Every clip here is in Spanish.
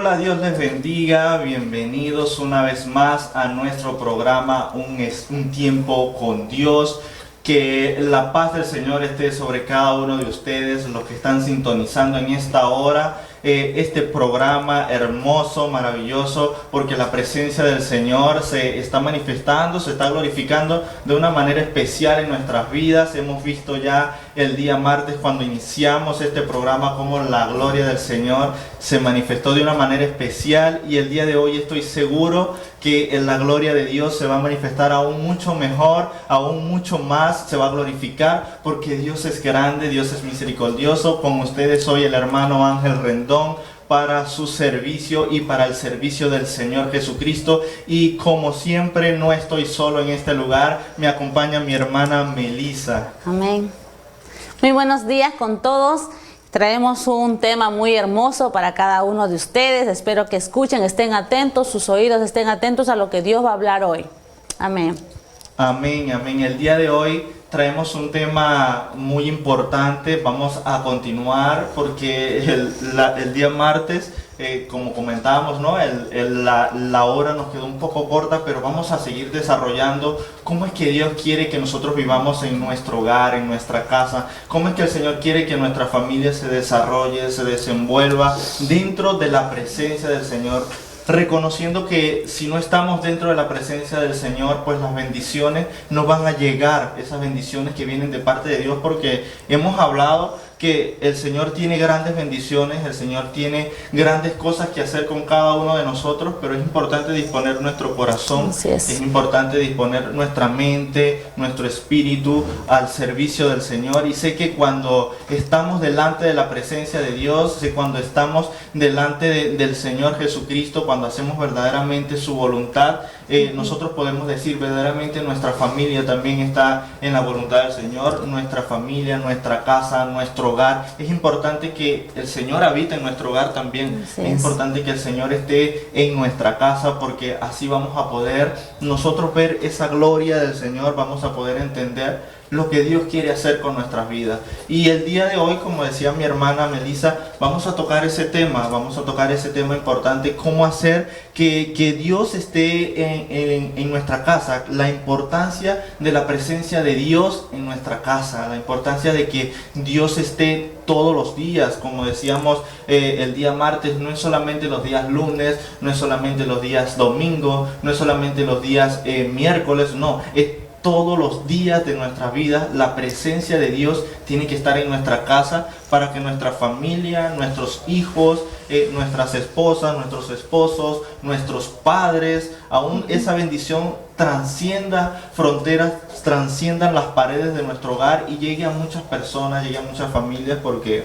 Hola, Dios les bendiga, bienvenidos una vez más a nuestro programa Un Tiempo con Dios. Que la paz del Señor esté sobre cada uno de ustedes, los que están sintonizando en esta hora, este programa hermoso, maravilloso, porque la presencia del Señor se está manifestando, se está glorificando de una manera especial en nuestras vidas. Hemos visto ya el día martes cuando iniciamos este programa cómo la gloria del Señor se manifestó de una manera especial, y el día de hoy estoy seguro que la gloria de Dios se va a manifestar aún mucho mejor, aún mucho más se va a glorificar, porque Dios es grande, Dios es misericordioso. Con ustedes soy el hermano Ángel Rendón para su servicio y para el servicio del Señor Jesucristo. Y como siempre no estoy solo en este lugar, me acompaña mi hermana Melissa. Amén. Muy buenos días con todos. Traemos un tema muy hermoso para cada uno de ustedes. Espero que escuchen, estén atentos, sus oídos estén atentos a lo que Dios va a hablar hoy. Amén. Amén, amén. El día de hoy traemos un tema muy importante. Vamos a continuar porque el día martes, como comentábamos, ¿no? La hora nos quedó un poco corta, pero vamos a seguir desarrollando cómo es que Dios quiere que nosotros vivamos en nuestro hogar, en nuestra casa, cómo es que el Señor quiere que nuestra familia se desarrolle, se desenvuelva dentro de la presencia del Señor, reconociendo que si no estamos dentro de la presencia del Señor, pues las bendiciones no van a llegar, esas bendiciones que vienen de parte de Dios, porque hemos hablado que el Señor tiene grandes bendiciones, el Señor tiene grandes cosas que hacer con cada uno de nosotros, pero es importante disponer nuestro corazón, es importante disponer nuestra mente, nuestro espíritu al servicio del Señor. Y sé que cuando estamos delante de la presencia de Dios, sé cuando estamos delante del Señor Jesucristo, cuando hacemos verdaderamente su voluntad, nosotros podemos decir verdaderamente nuestra familia también está en la voluntad del Señor, nuestra familia, nuestra casa, nuestro hogar. Es importante que el Señor habite en nuestro hogar también. Es importante que el Señor esté en nuestra casa, porque así vamos a poder nosotros ver esa gloria del Señor, vamos a poder entender lo que Dios quiere hacer con nuestras vidas. Y el día de hoy, como decía mi hermana Melissa, vamos a tocar ese tema importante, cómo hacer que Dios esté en nuestra casa, la importancia de la presencia de Dios en nuestra casa, la importancia de que Dios esté todos los días, como decíamos el día martes. No es solamente los días lunes, no es solamente los días domingo, no es solamente los días miércoles, no, es todos los días de nuestra vida. La presencia de Dios tiene que estar en nuestra casa para que nuestra familia, nuestros hijos, nuestras esposas, nuestros esposos, nuestros padres, aún esa bendición trascienda fronteras, trasciendan las paredes de nuestro hogar y llegue a muchas personas, llegue a muchas familias, porque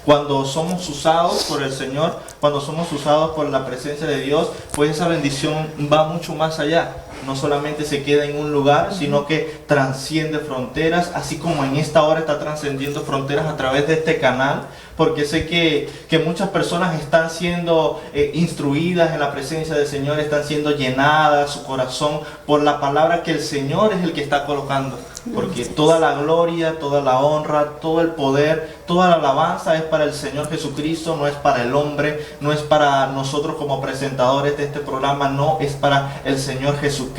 cuando somos usados por el Señor, cuando somos usados por la presencia de Dios, pues esa bendición va mucho más allá. No solamente se queda en un lugar, sino que trasciende fronteras, así como en esta hora está trascendiendo fronteras a través de este canal, porque sé que muchas personas están siendo instruidas en la presencia del Señor, están siendo llenadas su corazón por la palabra que el Señor es el que está colocando, porque toda la gloria, toda la honra, todo el poder, toda la alabanza es para el Señor Jesucristo, no es para el hombre, no es para nosotros como presentadores de este programa, no, es para el Señor Jesucristo.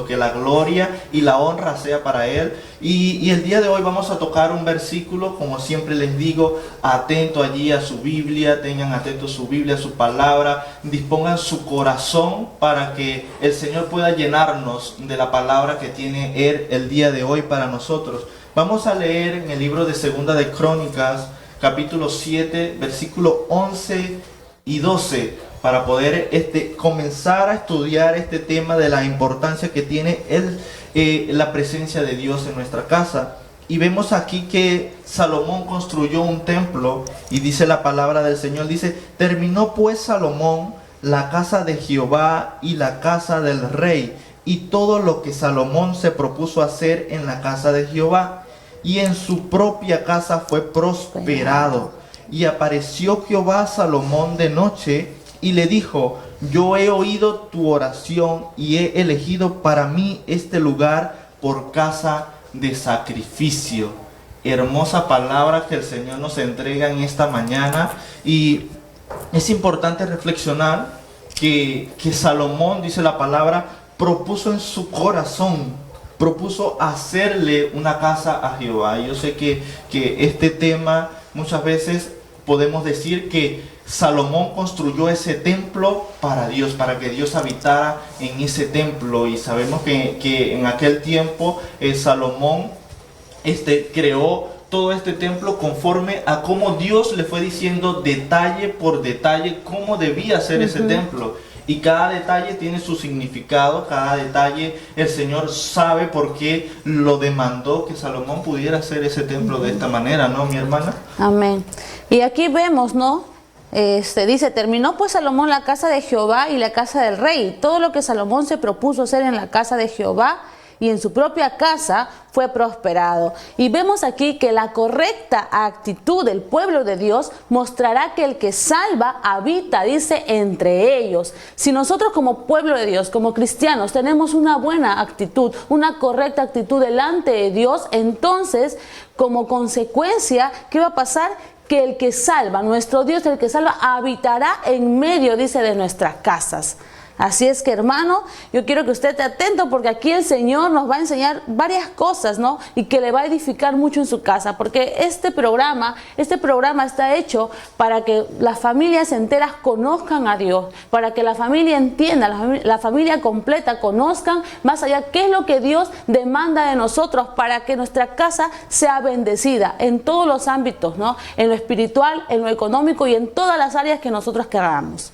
Que la gloria y la honra sea para Él. Y el día de hoy vamos a tocar un versículo, como siempre les digo, atento allí a su Biblia, tengan atento su Biblia, su palabra, dispongan su corazón para que el Señor pueda llenarnos de la palabra que tiene Él el día de hoy para nosotros. Vamos a leer en el libro de Segunda de Crónicas, capítulo 7, versículo 11 y 12, para poder comenzar a estudiar este tema de la importancia que tiene la presencia de Dios en nuestra casa. Y vemos aquí que Salomón construyó un templo, y dice la palabra del Señor, dice: terminó pues Salomón la casa de Jehová y la casa del rey, y todo lo que Salomón se propuso hacer en la casa de Jehová, y en su propia casa fue prosperado. Y apareció Jehová a Salomón de noche, y le dijo: yo he oído tu oración y he elegido para mí este lugar por casa de sacrificio. Hermosa palabra que el Señor nos entrega en esta mañana. Y es importante reflexionar que Salomón, dice la palabra, propuso en su corazón, propuso hacerle una casa a Jehová. Y yo sé que este tema muchas veces podemos decir que Salomón construyó ese templo para Dios, para que Dios habitara en ese templo. Y sabemos que en aquel tiempo Salomón creó todo este templo conforme a cómo Dios le fue diciendo detalle por detalle cómo debía ser ese templo. Y cada detalle tiene su significado, cada detalle el Señor sabe por qué lo demandó que Salomón pudiera hacer ese templo de esta manera, ¿no, mi hermana? Amén. Y aquí vemos, ¿no? Dice, terminó pues Salomón la casa de Jehová y la casa del rey. Todo lo que Salomón se propuso hacer en la casa de Jehová y en su propia casa fue prosperado. Y vemos aquí que la correcta actitud del pueblo de Dios mostrará que el que salva habita, dice, entre ellos. Si nosotros como pueblo de Dios, como cristianos, tenemos una buena actitud, una correcta actitud delante de Dios, entonces, como consecuencia, ¿qué va a pasar? Que el que salva, nuestro Dios, el que salva, habitará en medio, dice, de nuestras casas. Así es que, hermano, yo quiero que usted esté atento porque aquí el Señor nos va a enseñar varias cosas, ¿no? Y que le va a edificar mucho en su casa, porque este programa está hecho para que las familias enteras conozcan a Dios, para que la familia entienda, la familia completa conozcan más allá qué es lo que Dios demanda de nosotros para que nuestra casa sea bendecida en todos los ámbitos, ¿no? En lo espiritual, en lo económico y en todas las áreas que nosotros queramos.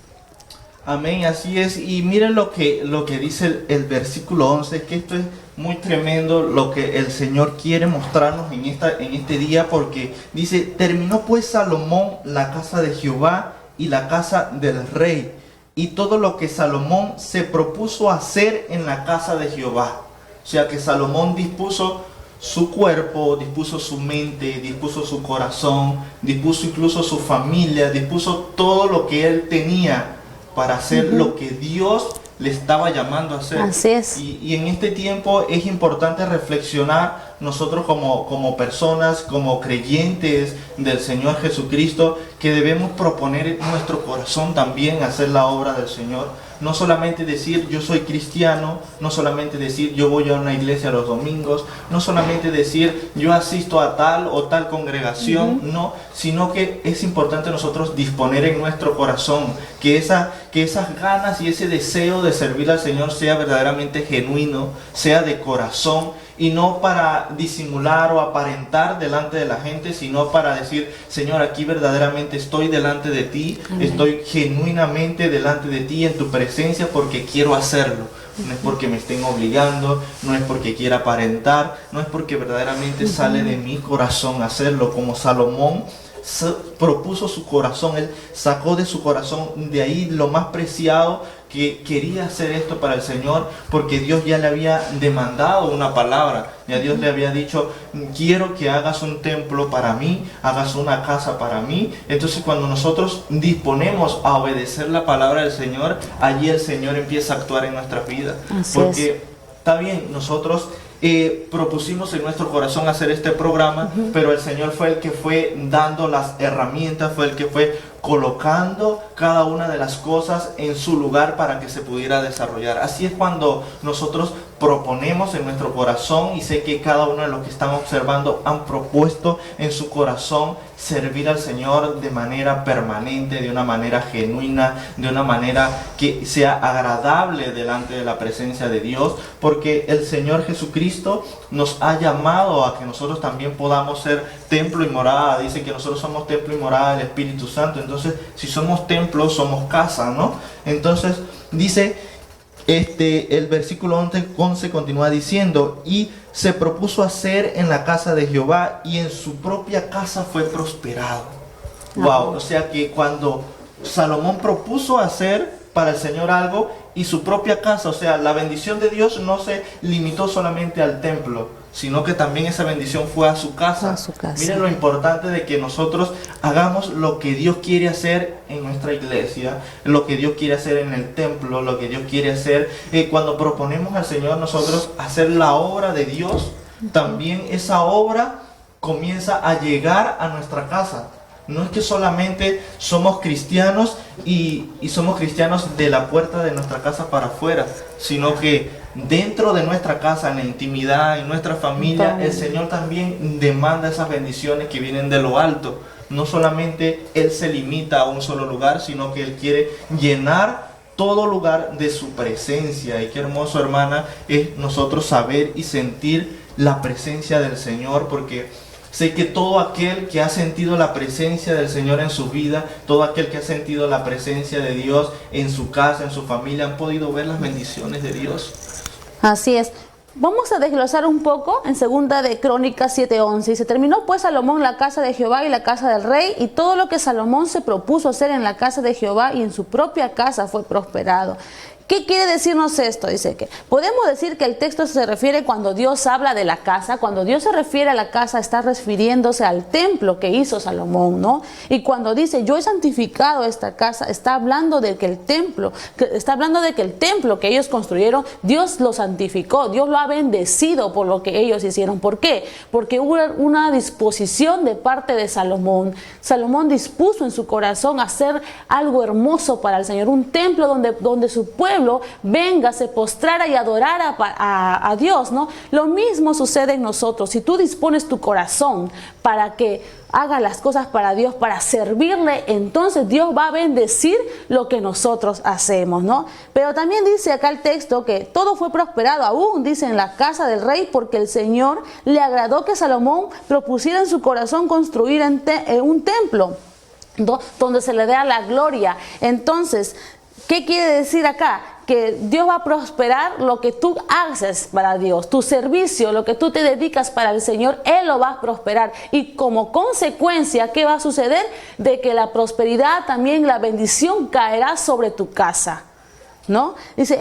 Amén, así es. Y miren lo que dice el versículo 11, que esto es muy tremendo lo que el Señor quiere mostrarnos en este día, porque dice, terminó pues Salomón la casa de Jehová y la casa del rey, y todo lo que Salomón se propuso hacer en la casa de Jehová. O sea que Salomón dispuso su cuerpo, dispuso su mente, dispuso su corazón, dispuso incluso su familia, dispuso todo lo que él tenía para hacer lo que Dios le estaba llamando a hacer. Así es. Y en este tiempo es importante reflexionar nosotros como personas, como creyentes del Señor Jesucristo, que debemos proponer en nuestro corazón también hacer la obra del Señor. No solamente decir yo soy cristiano, no solamente decir yo voy a una iglesia los domingos, no solamente decir yo asisto a tal o tal congregación, no, sino que es importante nosotros disponer en nuestro corazón que esas ganas y ese deseo de servir al Señor sea verdaderamente genuino, sea de corazón, y no para disimular o aparentar delante de la gente, sino para decir, Señor, aquí verdaderamente estoy delante de ti, estoy genuinamente delante de ti en tu presencia porque quiero hacerlo. No es porque me estén obligando, no es porque quiera aparentar, no es porque verdaderamente sale de mi corazón hacerlo, como Salomón propuso su corazón, él sacó de su corazón de ahí lo más preciado, que quería hacer esto para el Señor, porque Dios ya le había demandado una palabra, ya Dios le había dicho, quiero que hagas un templo para mí, hagas una casa para mí. Entonces cuando nosotros disponemos a obedecer la palabra del Señor, allí el Señor empieza a actuar en nuestra vida. Porque está bien, nosotros propusimos en nuestro corazón hacer este programa, pero el Señor fue el que fue dando las herramientas, fue el que fue colocando cada una de las cosas en su lugar para que se pudiera desarrollar. Así es cuando nosotros proponemos en nuestro corazón, y sé que cada uno de los que están observando han propuesto en su corazón servir al Señor de manera permanente, de una manera genuina, de una manera que sea agradable delante de la presencia de Dios, porque el Señor Jesucristo nos ha llamado a que nosotros también podamos ser templo y morada. Dice que nosotros somos templo y morada del Espíritu Santo. Entonces, si somos templo, somos casa, ¿no? Entonces, dice el versículo 11 continúa diciendo, y se propuso hacer en la casa de Jehová y en su propia casa fue prosperado. Wow, o sea que cuando Salomón propuso hacer para el Señor algo y su propia casa, o sea, la bendición de Dios no se limitó solamente al templo, sino que también esa bendición fue a su casa. Miren lo importante de que nosotros hagamos lo que Dios quiere hacer en nuestra iglesia, lo que Dios quiere hacer en el templo, lo que Dios quiere hacer. Cuando proponemos al Señor nosotros hacer la obra de Dios, también esa obra comienza a llegar a nuestra casa. No es que solamente somos cristianos y somos cristianos de la puerta de nuestra casa para afuera, sino que dentro de nuestra casa, en la intimidad, en nuestra familia, el Señor también demanda esas bendiciones que vienen de lo alto. No solamente Él se limita a un solo lugar, sino que Él quiere llenar todo lugar de su presencia. Y qué hermoso, hermana, es nosotros saber y sentir la presencia del Señor, porque sé que todo aquel que ha sentido la presencia del Señor en su vida, todo aquel que ha sentido la presencia de Dios en su casa, en su familia, han podido ver las bendiciones de Dios. Así es. Vamos a desglosar un poco en segunda de Crónicas 7:11. Y se terminó pues Salomón la casa de Jehová y la casa del rey, y todo lo que Salomón se propuso hacer en la casa de Jehová y en su propia casa fue prosperado. ¿Qué quiere decirnos esto? Dice que podemos decir que el texto se refiere cuando Dios habla de la casa. Cuando Dios se refiere a la casa, está refiriéndose al templo que hizo Salomón, ¿no? Y cuando dice yo he santificado esta casa, está hablando de que el templo que ellos construyeron, Dios lo santificó, Dios lo ha bendecido por lo que ellos hicieron. ¿Por qué? Porque hubo una disposición de parte de Salomón. Salomón dispuso en su corazón hacer algo hermoso para el Señor, un templo donde su pueblo venga, se postrara y adorara a Dios, ¿no? Lo mismo sucede en nosotros. Si tú dispones tu corazón para que haga las cosas para Dios, para servirle, entonces Dios va a bendecir lo que nosotros hacemos, ¿no? Pero también dice acá el texto que todo fue prosperado, aún dice en la casa del rey, porque el Señor le agradó que Salomón propusiera en su corazón construir un templo donde se le dé la gloria. Entonces, ¿qué quiere decir acá? Que Dios va a prosperar lo que tú haces para Dios, tu servicio, lo que tú te dedicas para el Señor, Él lo va a prosperar. Y como consecuencia, ¿qué va a suceder? De que la prosperidad, también la bendición caerá sobre tu casa, ¿no? Dice,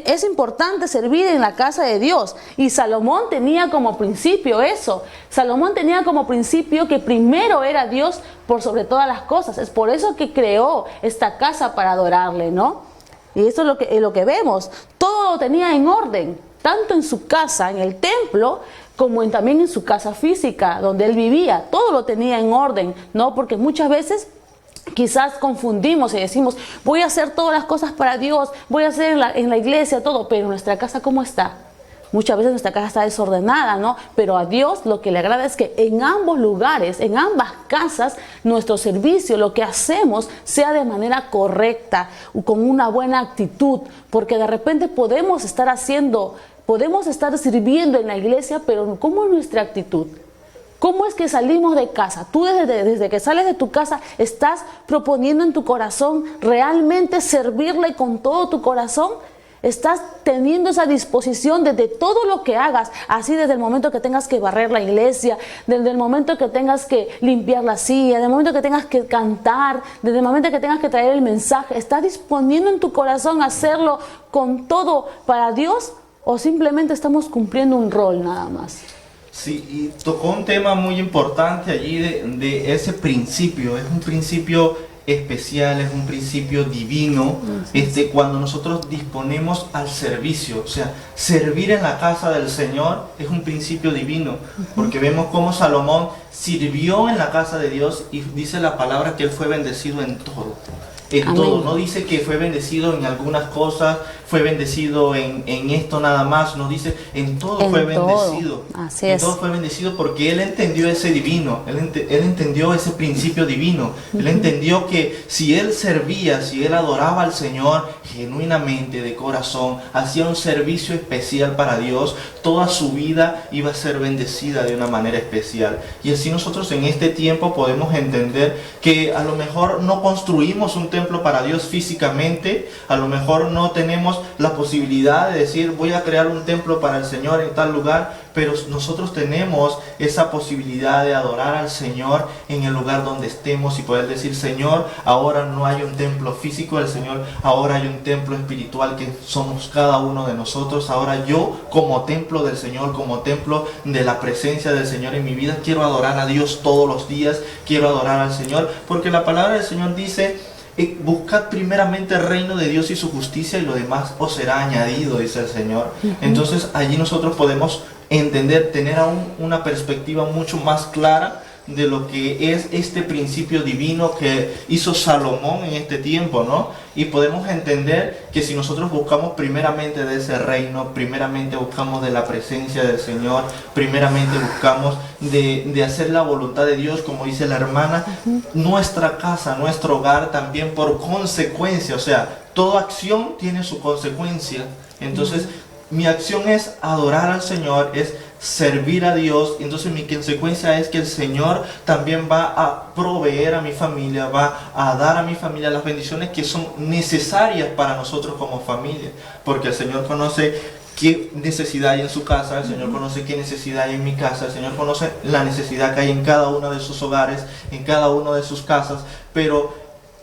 es importante servir en la casa de Dios. Y Salomón tenía como principio eso. Salomón tenía como principio que primero era Dios por sobre todas las cosas. Es por eso que creó esta casa para adorarle, ¿no? Y eso es lo que vemos. Todo lo tenía en orden, tanto en su casa, en el templo, como también en su casa física, donde él vivía. Todo lo tenía en orden, ¿no? Porque muchas veces quizás confundimos y decimos, voy a hacer todas las cosas para Dios, voy a hacer en la iglesia todo, pero nuestra casa, ¿cómo está? Muchas veces nuestra casa está desordenada, ¿no? Pero a Dios lo que le agrada es que en ambos lugares, en ambas casas, nuestro servicio, lo que hacemos, sea de manera correcta, con una buena actitud, porque de repente podemos estar sirviendo en la iglesia, pero ¿cómo es nuestra actitud? ¿Cómo es que salimos de casa? Tú desde que sales de tu casa estás proponiendo en tu corazón realmente servirle con todo tu corazón. Estás teniendo esa disposición desde todo lo que hagas, así desde el momento que tengas que barrer la iglesia, desde el momento que tengas que limpiar la silla, desde el momento que tengas que cantar, desde el momento que tengas que traer el mensaje. ¿Estás disponiendo en tu corazón a hacerlo con todo para Dios o simplemente estamos cumpliendo un rol nada más? Sí, y tocó un tema muy importante allí de ese principio. Es un principio especial, es un principio divino, cuando nosotros disponemos al servicio. O sea, servir en la casa del Señor es un principio divino, porque vemos cómo Salomón sirvió en la casa de Dios y dice la palabra que él fue bendecido en todo. En todo, no dice que fue bendecido en algunas cosas, fue bendecido en esto nada más, no dice en todo fue bendecido. Así en es. todo fue bendecido porque él entendió ese divino, él entendió ese principio divino, él entendió que si él servía, si él adoraba al Señor genuinamente, de corazón, hacía un servicio especial para Dios, toda su vida iba a ser bendecida de una manera especial. Y así nosotros en este tiempo podemos entender que a lo mejor no construimos un templo para Dios físicamente, a lo mejor no tenemos la posibilidad de decir voy a crear un templo para el Señor en tal lugar, pero nosotros tenemos esa posibilidad de adorar al Señor en el lugar donde estemos y poder decir, Señor, ahora no hay un templo físico del Señor, ahora hay un templo espiritual que somos cada uno de nosotros. Ahora yo, como templo del Señor, como templo de la presencia del Señor en mi vida, quiero adorar a Dios todos los días, quiero adorar al Señor, porque la palabra del Señor dice, buscad primeramente el reino de Dios y su justicia y lo demás os será añadido, dice el Señor. Entonces allí nosotros podemos entender, tener aún una perspectiva mucho más clara de lo que es este principio divino que hizo Salomón en este tiempo, ¿no? Y podemos entender que si nosotros buscamos primeramente de ese reino, primeramente buscamos de la presencia del Señor, primeramente buscamos de hacer la voluntad de Dios, como dice la hermana, nuestra casa, nuestro hogar también por consecuencia, o sea, toda acción tiene su consecuencia. Entonces, mi acción es adorar al Señor, es servir a Dios. Entonces mi consecuencia es que el Señor también va a proveer a mi familia, va a dar a mi familia las bendiciones que son necesarias para nosotros como familia. Porque el Señor conoce qué necesidad hay en su casa, el Señor conoce qué necesidad hay en mi casa, el Señor conoce la necesidad que hay en cada uno de sus hogares, en cada una de sus casas, pero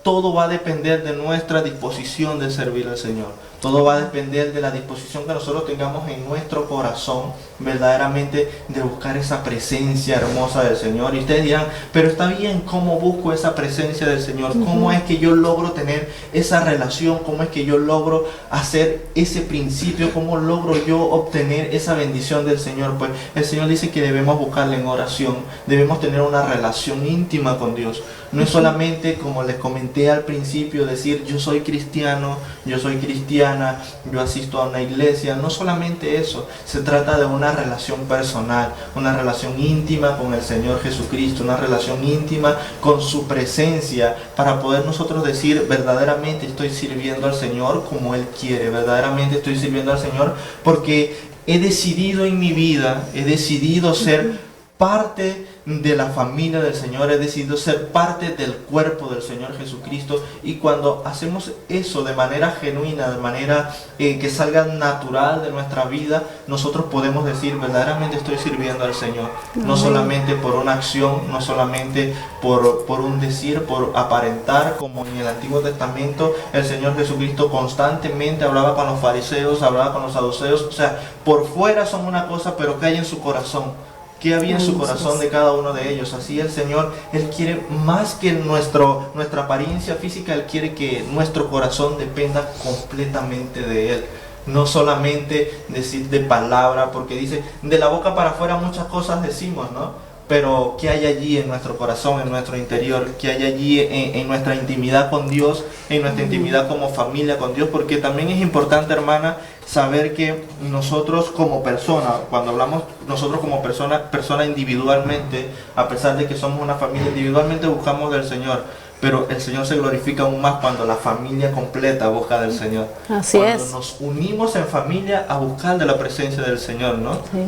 todo va a depender de nuestra disposición de servir al Señor. Todo va a depender de la disposición que nosotros tengamos en nuestro corazón, verdaderamente, de buscar esa presencia hermosa del Señor. Y ustedes dirán, pero está bien, ¿cómo busco esa presencia del Señor? ¿Cómo es que yo logro tener esa relación? ¿Cómo es que yo logro hacer ese principio? ¿Cómo logro yo obtener esa bendición del Señor? Pues el Señor dice que debemos buscarle en oración, debemos tener una relación íntima con Dios. No es solamente, como les comenté al principio, decir yo soy cristiano, yo soy cristiana, yo asisto a una iglesia. No solamente eso, se trata de una relación personal, una relación íntima con el Señor Jesucristo, una relación íntima con su presencia, para poder nosotros decir verdaderamente estoy sirviendo al Señor como Él quiere, verdaderamente estoy sirviendo al Señor porque he decidido en mi vida, he decidido ser parte de la familia del Señor, he decidido ser parte del cuerpo del Señor Jesucristo. Y cuando hacemos eso de manera genuina, de manera que salga natural de nuestra vida, nosotros podemos decir verdaderamente estoy sirviendo al Señor. No solamente por una acción, no solamente por un decir, por aparentar, como en el Antiguo Testamento el Señor Jesucristo constantemente hablaba con los fariseos, hablaba con los saduceos. O sea, por fuera son una cosa, pero ¿qué hay en su corazón? ¿Qué había en su corazón de cada uno de ellos? Así el Señor, Él quiere más que nuestra apariencia física, Él quiere que nuestro corazón dependa completamente de Él. No solamente decir de palabra, porque dice, de la boca para afuera muchas cosas decimos, ¿no? Pero ¿qué hay allí en nuestro corazón, en nuestro interior? ¿Qué hay allí en nuestra intimidad con Dios, en nuestra intimidad como familia con Dios? Porque también es importante, hermana, saber que nosotros como persona, cuando hablamos nosotros como persona individualmente, a pesar de que somos una familia, individualmente buscamos del Señor. Pero el Señor se glorifica aún más cuando la familia completa busca del Señor. Así cuando es. nos unimos en familia a buscar de la presencia del Señor, ¿no? Sí.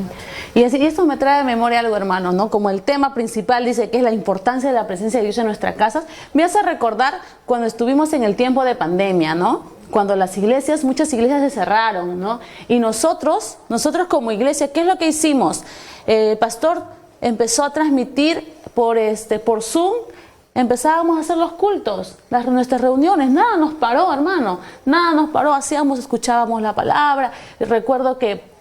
Y esto me trae de memoria algo, hermano, ¿no? Como el tema principal dice que es la importancia de la presencia de Dios en nuestras casas, me hace recordar cuando estuvimos en el tiempo de pandemia, ¿no? Cuando las iglesias, muchas iglesias se cerraron, ¿no? Y nosotros como iglesia, ¿qué es lo que hicimos? El pastor empezó a transmitir por Zoom. Empezábamos a hacer los cultos, nuestras reuniones, nada nos paró, hermano, nada nos paró, escuchábamos la palabra. Recuerdo que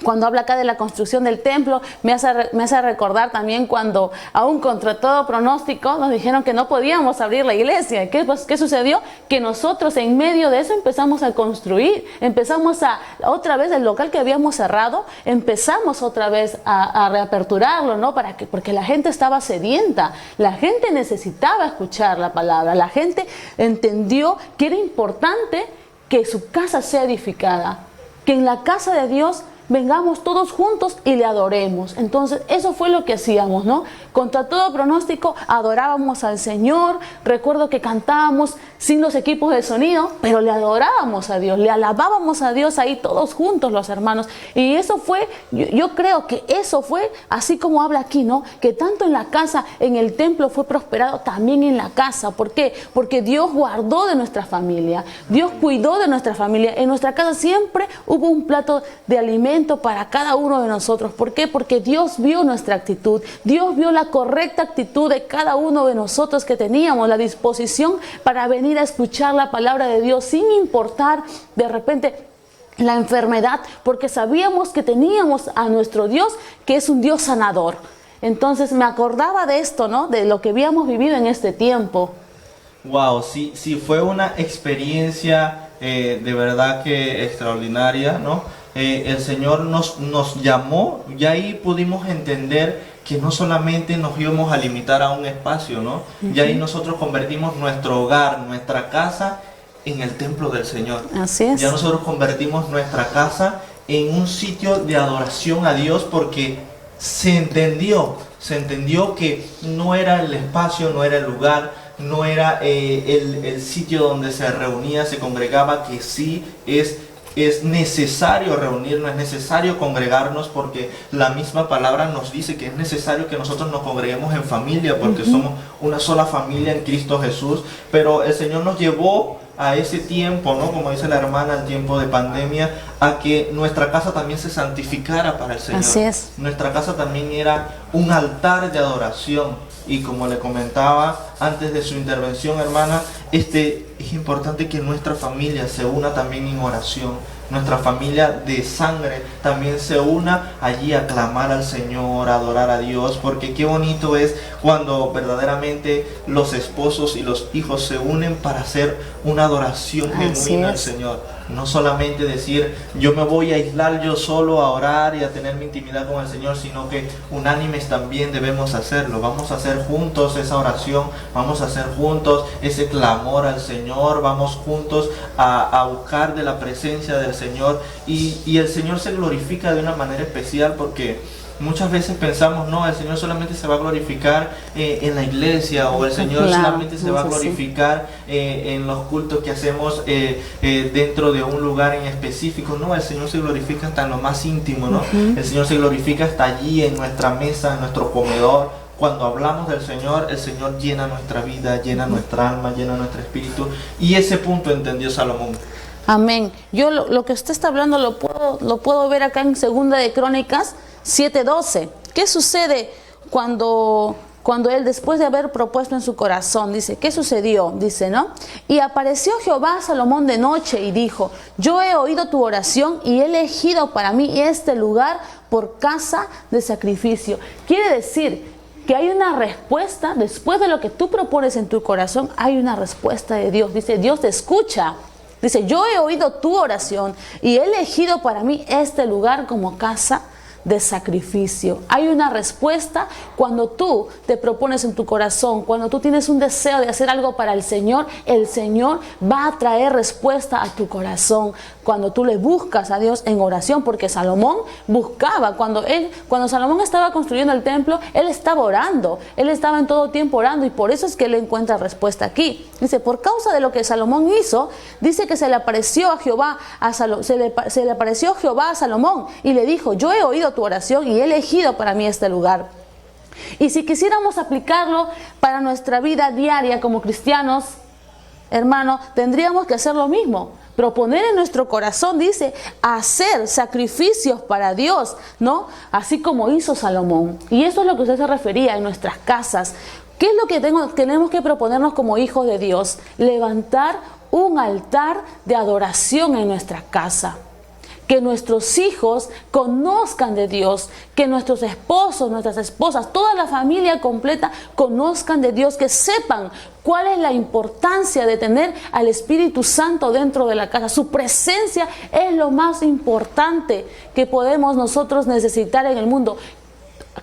cuando habla acá de la construcción del templo, me hace recordar también cuando, aún contra todo pronóstico, nos dijeron que no podíamos abrir la iglesia. ¿Qué sucedió? Que nosotros en medio de eso empezamos a construir, empezamos otra vez el local que habíamos cerrado, empezamos otra vez a reaperturarlo, ¿no? Porque la gente estaba sedienta, la gente necesitaba escuchar la palabra, la gente entendió que era importante que su casa sea edificada, que en la casa de Dios vengamos todos juntos y le adoremos. Entonces eso fue lo que hacíamos, ¿no? Contra todo pronóstico adorábamos al Señor. Recuerdo que cantábamos sin los equipos de sonido, pero le adorábamos a Dios, le alabábamos a Dios ahí todos juntos los hermanos. Y eso fue, yo creo que eso fue así como habla aquí, ¿no? Que tanto en la casa, en el templo fue prosperado, también en la casa. ¿Por qué? Porque Dios guardó de nuestra familia, Dios cuidó de nuestra familia. En nuestra casa siempre hubo un plato de alimento para cada uno de nosotros. ¿Por qué? Porque Dios vio nuestra actitud, Dios vio la correcta actitud de cada uno de nosotros, que teníamos la disposición para venir a escuchar la palabra de Dios sin importar de repente la enfermedad, porque sabíamos que teníamos a nuestro Dios, que es un Dios sanador. Entonces me acordaba de esto, ¿no? De lo que habíamos vivido en este tiempo. Wow, sí, fue una experiencia de verdad que extraordinaria, ¿no? El Señor nos llamó y ahí pudimos entender que no solamente nos íbamos a limitar a un espacio, ¿no? Y ahí nosotros convertimos nuestro hogar, nuestra casa, en el templo del Señor. Así es. Ya nosotros convertimos nuestra casa en un sitio de adoración a Dios, porque se entendió que no era el espacio, no era el lugar, no era el sitio donde se reunía, se congregaba, que sí es necesario reunirnos, es necesario congregarnos, porque la misma palabra nos dice que es necesario que nosotros nos congreguemos en familia, porque somos una sola familia en Cristo Jesús. Pero el Señor nos llevó a ese tiempo, ¿no? Como dice la hermana, el tiempo de pandemia, a que nuestra casa también se santificara para el Señor. Así es. Nuestra casa también era un altar de adoración. Y como le comentaba antes de su intervención, hermana, es importante que nuestra familia se una también en oración. Nuestra familia de sangre también se una allí a clamar al Señor, a adorar a Dios, porque qué bonito es cuando verdaderamente los esposos y los hijos se unen para hacer una adoración genuina al Señor. No solamente decir, yo me voy a aislar yo solo a orar y a tener mi intimidad con el Señor, sino que unánimes también debemos hacerlo. Vamos a hacer juntos esa oración, vamos a hacer juntos ese clamor al Señor, vamos juntos a buscar de la presencia del Señor, y el Señor se glorifica de una manera especial, porque muchas veces pensamos, no, el Señor solamente se va a glorificar en la iglesia, o el Señor solamente se va a glorificar en los cultos que hacemos dentro de un lugar en específico. No, el Señor se glorifica hasta en lo más íntimo, ¿no? El Señor se glorifica hasta allí en nuestra mesa, en nuestro comedor. Cuando hablamos del Señor, el Señor llena nuestra vida, llena nuestra alma, llena nuestro espíritu, y ese punto entendió Salomón. Amén. Yo lo que usted está hablando lo puedo ver acá en Segunda de Crónicas 7:12. ¿Qué sucede cuando él, después de haber propuesto en su corazón, dice, ¿qué sucedió? Dice, ¿no? Y apareció Jehová a Salomón de noche y dijo, yo he oído tu oración y he elegido para mí este lugar por casa de sacrificio. Quiere decir que hay una respuesta, después de lo que tú propones en tu corazón, hay una respuesta de Dios. Dice, Dios te escucha. Dice, yo he oído tu oración y he elegido para mí este lugar como casa de sacrificio. Hay una respuesta cuando tú te propones en tu corazón, cuando tú tienes un deseo de hacer algo para el Señor va a traer respuesta a tu corazón. Cuando tú le buscas a Dios en oración, porque Salomón buscaba, cuando Salomón estaba construyendo el templo, él estaba orando, él estaba en todo tiempo orando, y por eso es que él encuentra respuesta aquí. Dice, por causa de lo que Salomón hizo, dice que se le apareció a Jehová se le apareció Jehová a Salomón y le dijo, yo he oído tu oración y he elegido para mí este lugar. Y si quisiéramos aplicarlo para nuestra vida diaria como cristianos, hermano, tendríamos que hacer lo mismo. Proponer en nuestro corazón, dice, hacer sacrificios para Dios, ¿no? Así como hizo Salomón. Y eso es lo que usted se refería en nuestras casas. ¿Qué es lo que tenemos que proponernos como hijos de Dios? Levantar un altar de adoración en nuestra casa. Que nuestros hijos conozcan de Dios, que nuestros esposos, nuestras esposas, toda la familia completa conozcan de Dios, que sepan cuál es la importancia de tener al Espíritu Santo dentro de la casa. Su presencia es lo más importante que podemos nosotros necesitar en el mundo.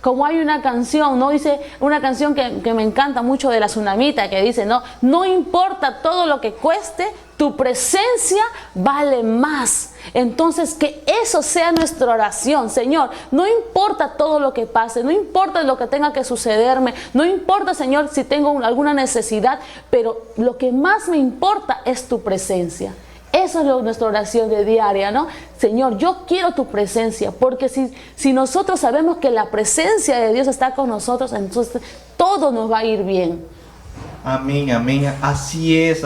Como hay una canción, ¿no? Dice una canción que me encanta mucho de la Tsunamita, que dice, no importa todo lo que cueste, tu presencia vale más. Entonces, que eso sea nuestra oración. Señor, no importa todo lo que pase, no importa lo que tenga que sucederme, no importa, Señor, si tengo alguna necesidad, pero lo que más me importa es tu presencia. Eso es nuestra oración de diaria, ¿no? Señor, yo quiero tu presencia, porque si nosotros sabemos que la presencia de Dios está con nosotros, entonces todo nos va a ir bien. Amén, amén. Así es.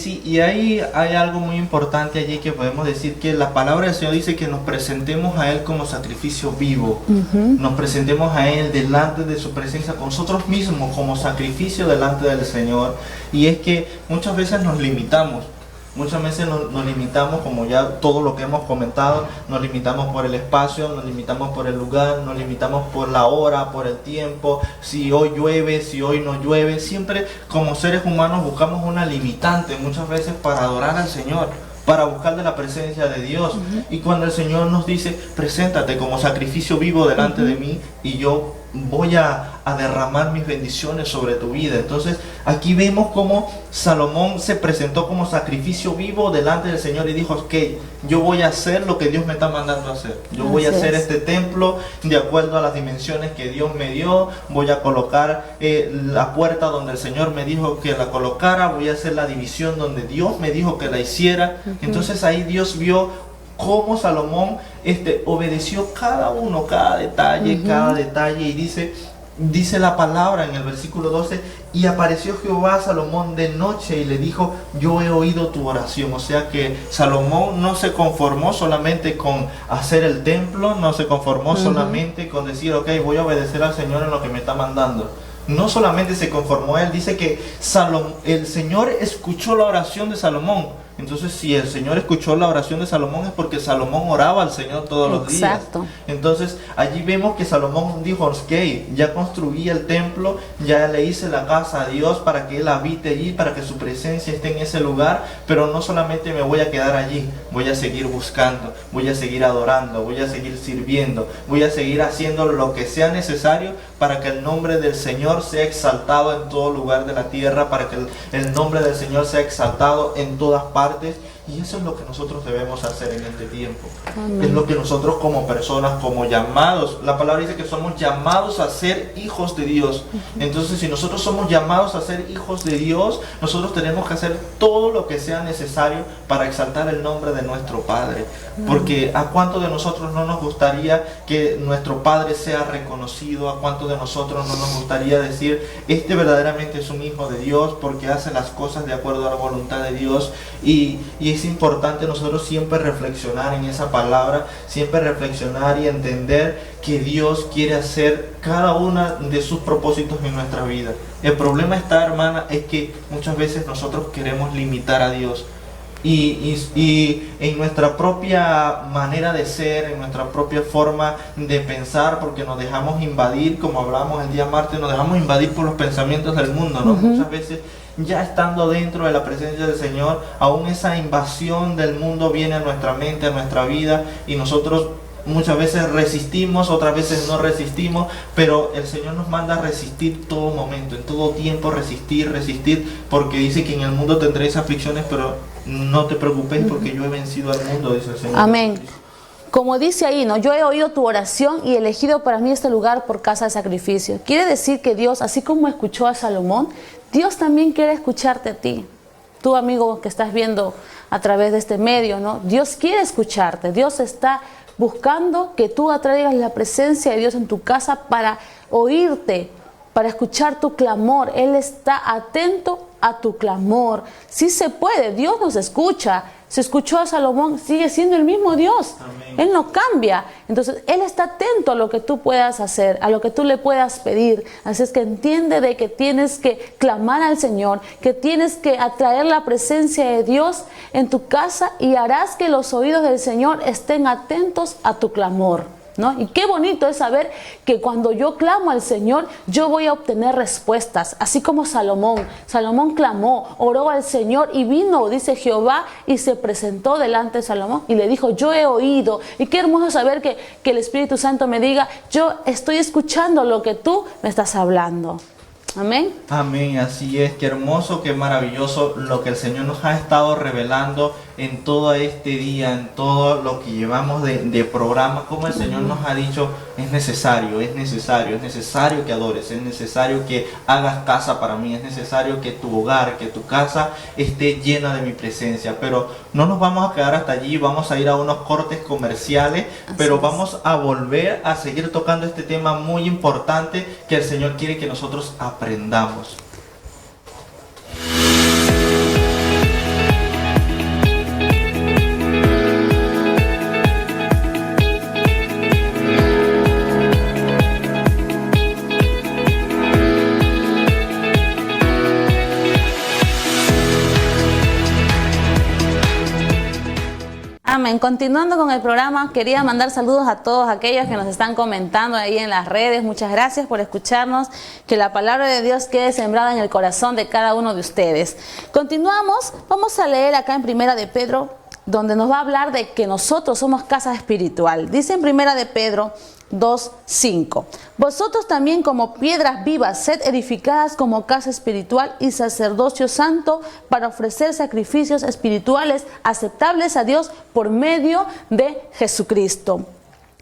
Y ahí hay algo muy importante allí que podemos decir, que la palabra del Señor dice que nos presentemos a Él como sacrificio vivo. Nos presentemos a Él delante de su presencia, con nosotros mismos como sacrificio delante del Señor. Y es que muchas veces nos limitamos. Muchas veces nos limitamos, como ya todo lo que hemos comentado, nos limitamos por el espacio, nos limitamos por el lugar, nos limitamos por la hora, por el tiempo, si hoy llueve, si hoy no llueve. Siempre como seres humanos buscamos una limitante muchas veces para adorar al Señor, para buscar de la presencia de Dios. Y cuando el Señor nos dice, preséntate como sacrificio vivo delante de mí, y yo voy a derramar mis bendiciones sobre tu vida. Entonces aquí vemos cómo Salomón se presentó como sacrificio vivo delante del Señor y dijo, ok, yo voy a hacer lo que Dios me está mandando a hacer. Yo voy a hacer este templo de acuerdo a las dimensiones que Dios me dio. Voy a colocar la puerta donde el Señor me dijo que la colocara. Voy a hacer la división donde Dios me dijo que la hiciera. Entonces ahí Dios vio cómo Salomón obedeció cada detalle, y dice la palabra en el versículo 12, y apareció Jehová a Salomón de noche y le dijo, yo he oído tu oración. O sea que Salomón no se conformó solamente con hacer el templo, no se conformó solamente con decir, ok, voy a obedecer al Señor en lo que me está mandando. No solamente se conformó él, dice que el Señor escuchó la oración de Salomón. Entonces, si el Señor escuchó la oración de Salomón es porque Salomón oraba al Señor todos los días. Entonces, allí vemos que Salomón dijo, ok, ya construí el templo, ya le hice la casa a Dios para que Él habite allí, para que su presencia esté en ese lugar, pero no solamente me voy a quedar allí, voy a seguir buscando, voy a seguir adorando, voy a seguir sirviendo, voy a seguir haciendo lo que sea necesario para que el nombre del Señor sea exaltado en todo lugar de la tierra, para que el nombre del Señor sea exaltado en todas partes. Y eso es lo que nosotros debemos hacer en este tiempo. Amén. Es lo que nosotros como personas, como llamados, la palabra dice que somos llamados a ser hijos de Dios. Entonces, si nosotros somos llamados a ser hijos de Dios, nosotros tenemos que hacer todo lo que sea necesario para exaltar el nombre de nuestro Padre. Porque ¿a cuánto de nosotros no nos gustaría que nuestro Padre sea reconocido? ¿A cuánto de nosotros no nos gustaría decir, este verdaderamente es un hijo de Dios porque hace las cosas de acuerdo a la voluntad de Dios? Y es importante nosotros siempre reflexionar en esa palabra, siempre reflexionar y entender que Dios quiere hacer cada uno de sus propósitos en nuestra vida. El problema está, hermana, es que muchas veces nosotros queremos limitar a Dios. Y en nuestra propia manera de ser, en nuestra propia forma de pensar, porque nos dejamos invadir, como hablamos el día martes, nos dejamos invadir por los pensamientos del mundo, ¿no? Muchas veces, ya estando dentro de la presencia del Señor, aún esa invasión del mundo viene a nuestra mente, a nuestra vida, y nosotros muchas veces resistimos, otras veces no resistimos, pero el Señor nos manda a resistir todo momento, en todo tiempo, resistir, porque dice que en el mundo tendréis aflicciones, pero no te preocupes porque yo he vencido al mundo, dice el Señor. Amén. Como dice ahí, ¿no? Yo he oído tu oración y he elegido para mí este lugar por casa de sacrificio. Quiere decir que Dios, así como escuchó a Salomón, Dios también quiere escucharte a ti. Tú, amigo, que estás viendo a través de este medio, ¿no? Dios quiere escucharte. Dios está buscando que tú atraigas la presencia de Dios en tu casa para oírte, para escuchar tu clamor. Él está atento a tu clamor. Sí se puede, Dios nos escucha. Se escuchó a Salomón, sigue siendo el mismo Dios. Amén. Él no cambia. Entonces, Él está atento a lo que tú puedas hacer, a lo que tú le puedas pedir. Así es que entiende de que tienes que clamar al Señor, que tienes que atraer la presencia de Dios en tu casa y harás que los oídos del Señor estén atentos a tu clamor, ¿no? Y qué bonito es saber que cuando yo clamo al Señor, yo voy a obtener respuestas, así como Salomón clamó, oró al Señor y vino, dice Jehová, y se presentó delante de Salomón y le dijo, yo he oído. Y qué hermoso saber que el Espíritu Santo me diga, yo estoy escuchando lo que tú me estás hablando. Amén. Amén, así es, qué hermoso, qué maravilloso lo que el Señor nos ha estado revelando en todo este día, en todo lo que llevamos de programa, como el Señor nos ha dicho, es necesario que adores, es necesario que hagas casa para mí, es necesario que tu hogar, que tu casa esté llena de mi presencia. Pero no nos vamos a quedar hasta allí, vamos a ir a unos cortes comerciales, pero vamos a volver a seguir tocando este tema muy importante que el Señor quiere que nosotros aprendamos. Amén. Continuando con el programa, quería mandar saludos a todos aquellos que nos están comentando ahí en las redes. Muchas gracias por escucharnos. Que la palabra de Dios quede sembrada en el corazón de cada uno de ustedes. Continuamos. Vamos a leer acá en Primera de Pedro, donde nos va a hablar de que nosotros somos casa espiritual. Dice en Primera de Pedro 2:5: vosotros también, como piedras vivas, sed edificadas como casa espiritual y sacerdocio santo, para ofrecer sacrificios espirituales aceptables a Dios por medio de Jesucristo.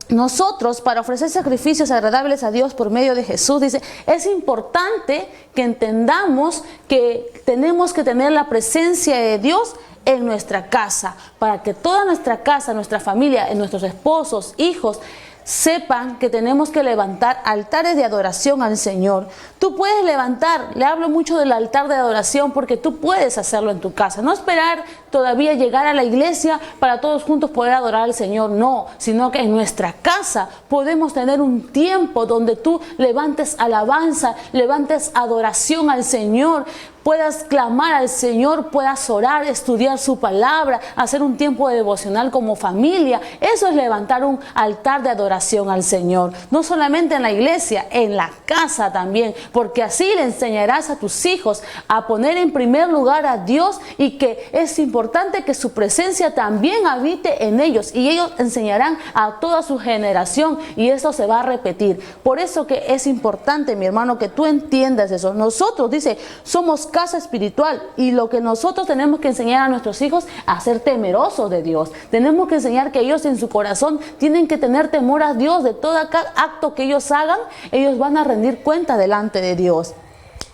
Nosotros, para ofrecer sacrificios agradables a Dios por medio de Jesús, dice, es importante que entendamos que tenemos que tener la presencia de Dios en nuestra casa, para que toda nuestra casa, nuestra familia, nuestros esposos, hijos, sepan que tenemos que levantar altares de adoración al Señor. Tú puedes levantar, le hablo mucho del altar de adoración porque tú puedes hacerlo en tu casa. No esperar todavía llegar a la iglesia para todos juntos poder adorar al Señor, no, sino que en nuestra casa podemos tener un tiempo donde tú levantes alabanza, levantes adoración al Señor, puedas clamar al Señor, puedas orar, estudiar su palabra, hacer un tiempo de devocional como familia. Eso es levantar un altar de adoración al Señor. No solamente en la iglesia, en la casa también, porque así le enseñarás a tus hijos a poner en primer lugar a Dios, y que es importante que su presencia también habite en ellos, y ellos enseñarán a toda su generación, y eso se va a repetir. Por eso que es importante, mi hermano, que tú entiendas eso. Nosotros, dice, somos casa espiritual, y lo que nosotros tenemos que enseñar a nuestros hijos a ser temerosos de Dios. Tenemos que enseñar que ellos en su corazón tienen que tener temor a Dios. De todo acto que ellos hagan, ellos van a rendir cuenta delante de Dios,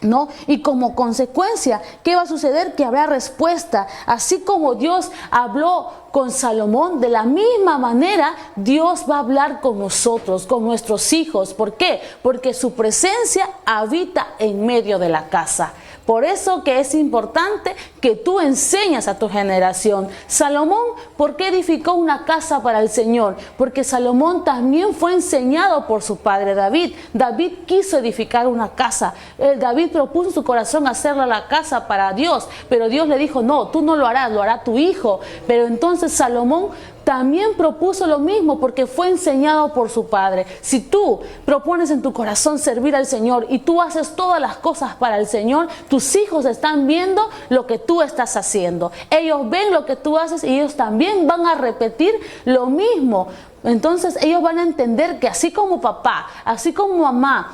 ¿no? Y como consecuencia, ¿qué va a suceder? Que habrá respuesta. Así como Dios habló con Salomón, de la misma manera Dios va a hablar con nosotros, con nuestros hijos. ¿Por qué? Porque su presencia habita en medio de la casa. Por eso que es importante que tú enseñas a tu generación. Salomón, ¿por qué edificó una casa para el Señor? Porque Salomón también fue enseñado por su padre David. David quiso edificar una casa. David propuso en su corazón hacerla la casa para Dios, pero Dios le dijo, no, tú no lo harás, lo hará tu hijo. Pero entonces Salomón también propuso lo mismo, porque fue enseñado por su padre. Si tú propones en tu corazón servir al Señor y tú haces todas las cosas para el Señor, tus hijos están viendo lo que tú estás haciendo. Ellos ven lo que tú haces y ellos también van a repetir lo mismo. Entonces ellos van a entender que así como papá, así como mamá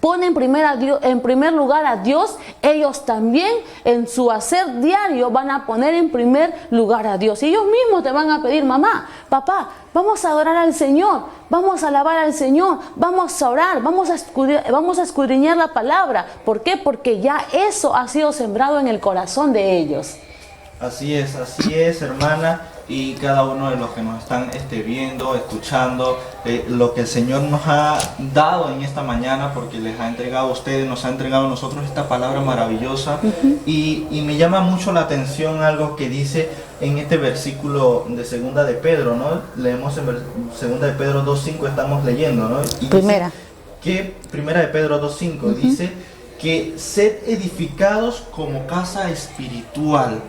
pone en primer lugar a Dios, ellos también en su hacer diario van a poner en primer lugar a Dios. Y ellos mismos te van a pedir, mamá, papá, vamos a adorar al Señor, vamos a alabar al Señor, vamos a orar, vamos a escudriñar la palabra. ¿Por qué? Porque ya eso ha sido sembrado en el corazón de ellos. Así es, hermana, y cada uno de los que nos están viendo, escuchando, lo que el Señor nos ha dado en esta mañana, porque les ha entregado a ustedes, nos ha entregado a nosotros esta palabra maravillosa. Y me llama mucho la atención algo que dice en este versículo de Segunda de Pedro, ¿no? Leemos en Segunda de Pedro 2:5, estamos leyendo, ¿no? Y Primera de Pedro 2:5 dice que sed edificados como casa espiritual.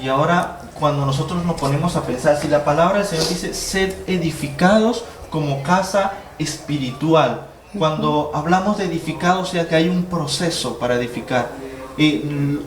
Y ahora, cuando nosotros nos ponemos a pensar, si la palabra del Señor dice sed edificados como casa espiritual, cuando hablamos de edificar, o sea que hay un proceso para edificar.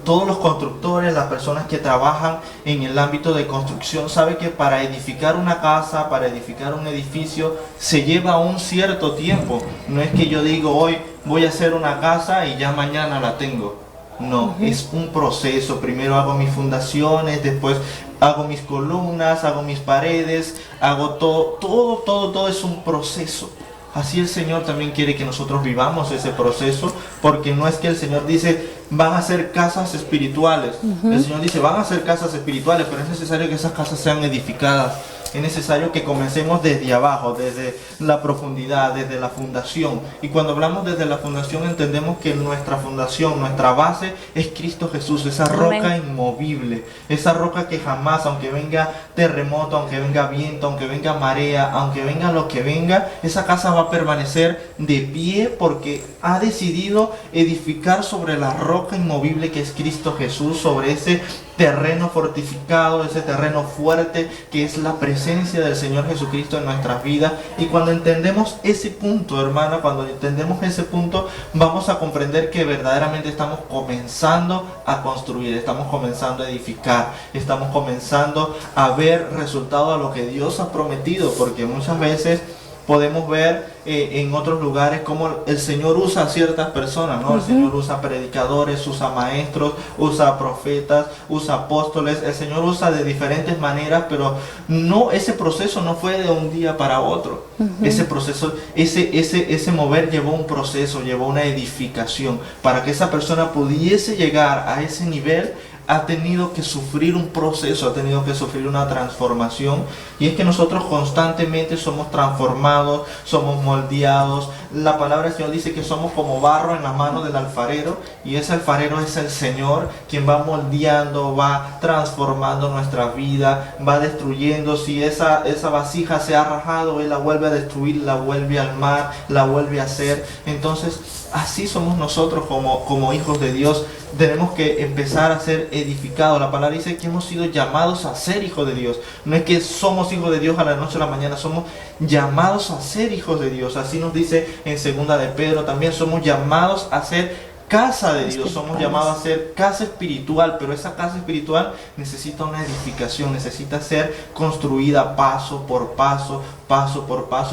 Todos los constructores, las personas que trabajan en el ámbito de construcción, saben que para edificar una casa, para edificar un edificio, se lleva un cierto tiempo. No es que yo digo hoy voy a hacer una casa y ya mañana la tengo. No, es un proceso. Primero hago mis fundaciones, después hago mis columnas, hago mis paredes, hago todo es un proceso. Así el Señor también quiere que nosotros vivamos ese proceso, porque no es que el Señor dice van a ser casas espirituales. El Señor dice van a ser casas espirituales, pero es necesario que esas casas sean edificadas. Es necesario que comencemos desde abajo, desde la profundidad, desde la fundación. Y cuando hablamos desde la fundación, entendemos que nuestra fundación, nuestra base es Cristo Jesús, esa roca inmovible, esa roca que jamás, aunque venga terremoto, aunque venga viento, aunque venga marea, aunque venga lo que venga, esa casa va a permanecer de pie, porque ha decidido edificar sobre la roca inmovible que es Cristo Jesús, sobre ese terreno fortificado, ese terreno fuerte que es la presencia del Señor Jesucristo en nuestras vidas. Y cuando entendemos ese punto, hermana, cuando entendemos ese punto, vamos a comprender que verdaderamente estamos comenzando a construir, estamos comenzando a edificar, estamos comenzando a ver resultado a lo que Dios ha prometido, porque muchas veces podemos ver en otros lugares cómo el Señor usa a ciertas personas, ¿no? El Señor usa predicadores, usa maestros, usa profetas, usa apóstoles. El Señor usa de diferentes maneras, pero no, ese proceso no fue de un día para otro. Ese proceso, ese mover llevó un proceso, llevó una edificación. Para que esa persona pudiese llegar a ese nivel, ha tenido que sufrir un proceso, ha tenido que sufrir una transformación. Y es que nosotros constantemente somos transformados, somos moldeados. La palabra del Señor dice que somos como barro en la mano del alfarero, y ese alfarero es el Señor, quien va moldeando, va transformando nuestra vida, va destruyendo. Si esa vasija se ha rajado, Él la vuelve a destruir, la vuelve a armar, la vuelve a hacer. Entonces, así somos nosotros como hijos de Dios. Tenemos que empezar a ser edificados. La palabra dice que hemos sido llamados a ser hijos de Dios. No es que somos hijos de Dios a la noche a la mañana, somos llamados a ser hijos de Dios. Así nos dice en segunda de Pedro, también somos llamados a ser casa de Dios, somos llamados a ser casa espiritual, pero esa casa espiritual necesita una edificación, necesita ser construida paso por paso,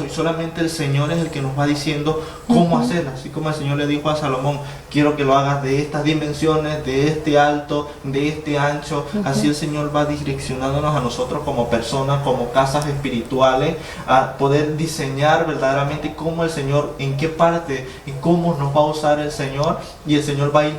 y solamente el Señor es el que nos va diciendo cómo hacerla. Así como el Señor le dijo a Salomón, quiero que lo hagas de estas dimensiones, de este alto, de este ancho. Así el Señor va direccionándonos a nosotros como personas, como casas espirituales, a poder diseñar verdaderamente cómo el Señor, en qué parte y cómo nos va a usar el Señor. Y el Señor va a ir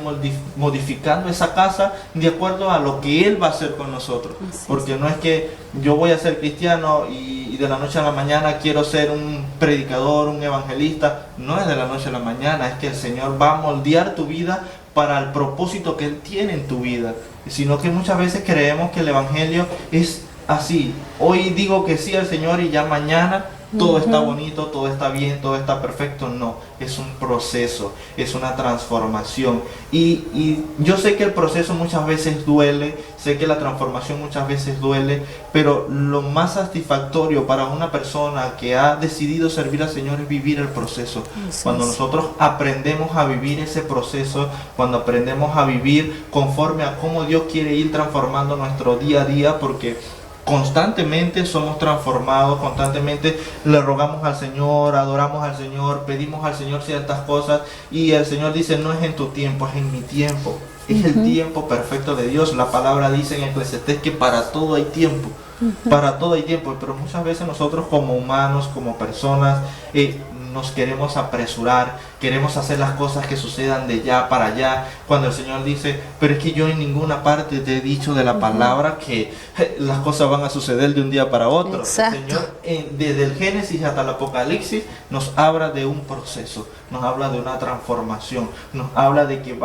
modificando esa casa de acuerdo a lo que Él va a hacer con nosotros. Porque no es que yo voy a ser cristiano y de la noche a la mañana quiero ser un predicador, un evangelista. No es de la noche a la mañana, es que el Señor va a moldear tu vida para el propósito que Él tiene en tu vida. Sino que muchas veces creemos que el evangelio es así. Hoy digo que sí al Señor y ya mañana todo está bonito, todo está bien, todo está perfecto. No, es un proceso, es una transformación. Y yo sé que el proceso muchas veces duele, sé que la transformación muchas veces duele, pero lo más satisfactorio para una persona que ha decidido servir al Señor es vivir el proceso. Cuando nosotros aprendemos a vivir ese proceso, cuando aprendemos a vivir conforme a cómo Dios quiere ir transformando nuestro día a día, porque constantemente somos transformados, constantemente le rogamos al Señor, adoramos al Señor, pedimos al Señor ciertas cosas, y el Señor dice, no es en tu tiempo, es en mi tiempo. Es el tiempo perfecto de Dios. La palabra dice en Eclesiastés que para todo hay tiempo. Para todo hay tiempo. Pero muchas veces nosotros como humanos, como personas, nos queremos apresurar, queremos hacer las cosas que sucedan de ya para allá, cuando el Señor dice, pero es que yo en ninguna parte te he dicho de la palabra que las cosas van a suceder de un día para otro. Exacto. El Señor, desde el Génesis hasta el Apocalipsis, nos habla de un proceso, nos habla de una transformación, nos habla de que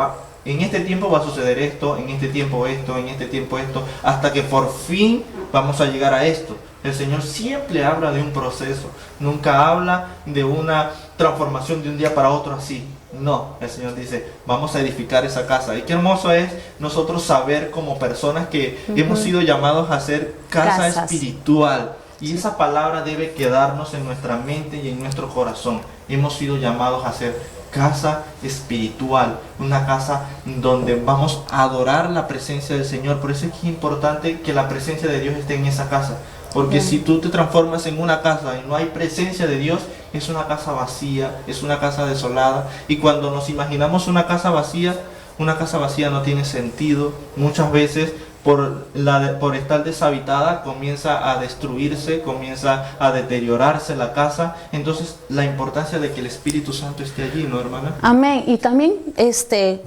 en este tiempo va a suceder esto, en este tiempo esto, en este tiempo esto, hasta que por fin vamos a llegar a esto. El Señor siempre habla de un proceso, nunca habla de una transformación de un día para otro así. No, el Señor dice, vamos a edificar esa casa. Y qué hermoso es nosotros saber como personas que hemos sido llamados a ser casa espiritual. Y esa palabra debe quedarnos en nuestra mente y en nuestro corazón. Hemos sido llamados a ser casa espiritual, una casa donde vamos a adorar la presencia del Señor. Por eso es importante que la presencia de Dios esté en esa casa. Porque si tú te transformas en una casa y no hay presencia de Dios, es una casa vacía, es una casa desolada. Y cuando nos imaginamos una casa vacía no tiene sentido. Muchas veces por estar deshabitada comienza a destruirse, comienza a deteriorarse la casa. Entonces la importancia de que el Espíritu Santo esté allí, ¿no, hermana? Amén. Y también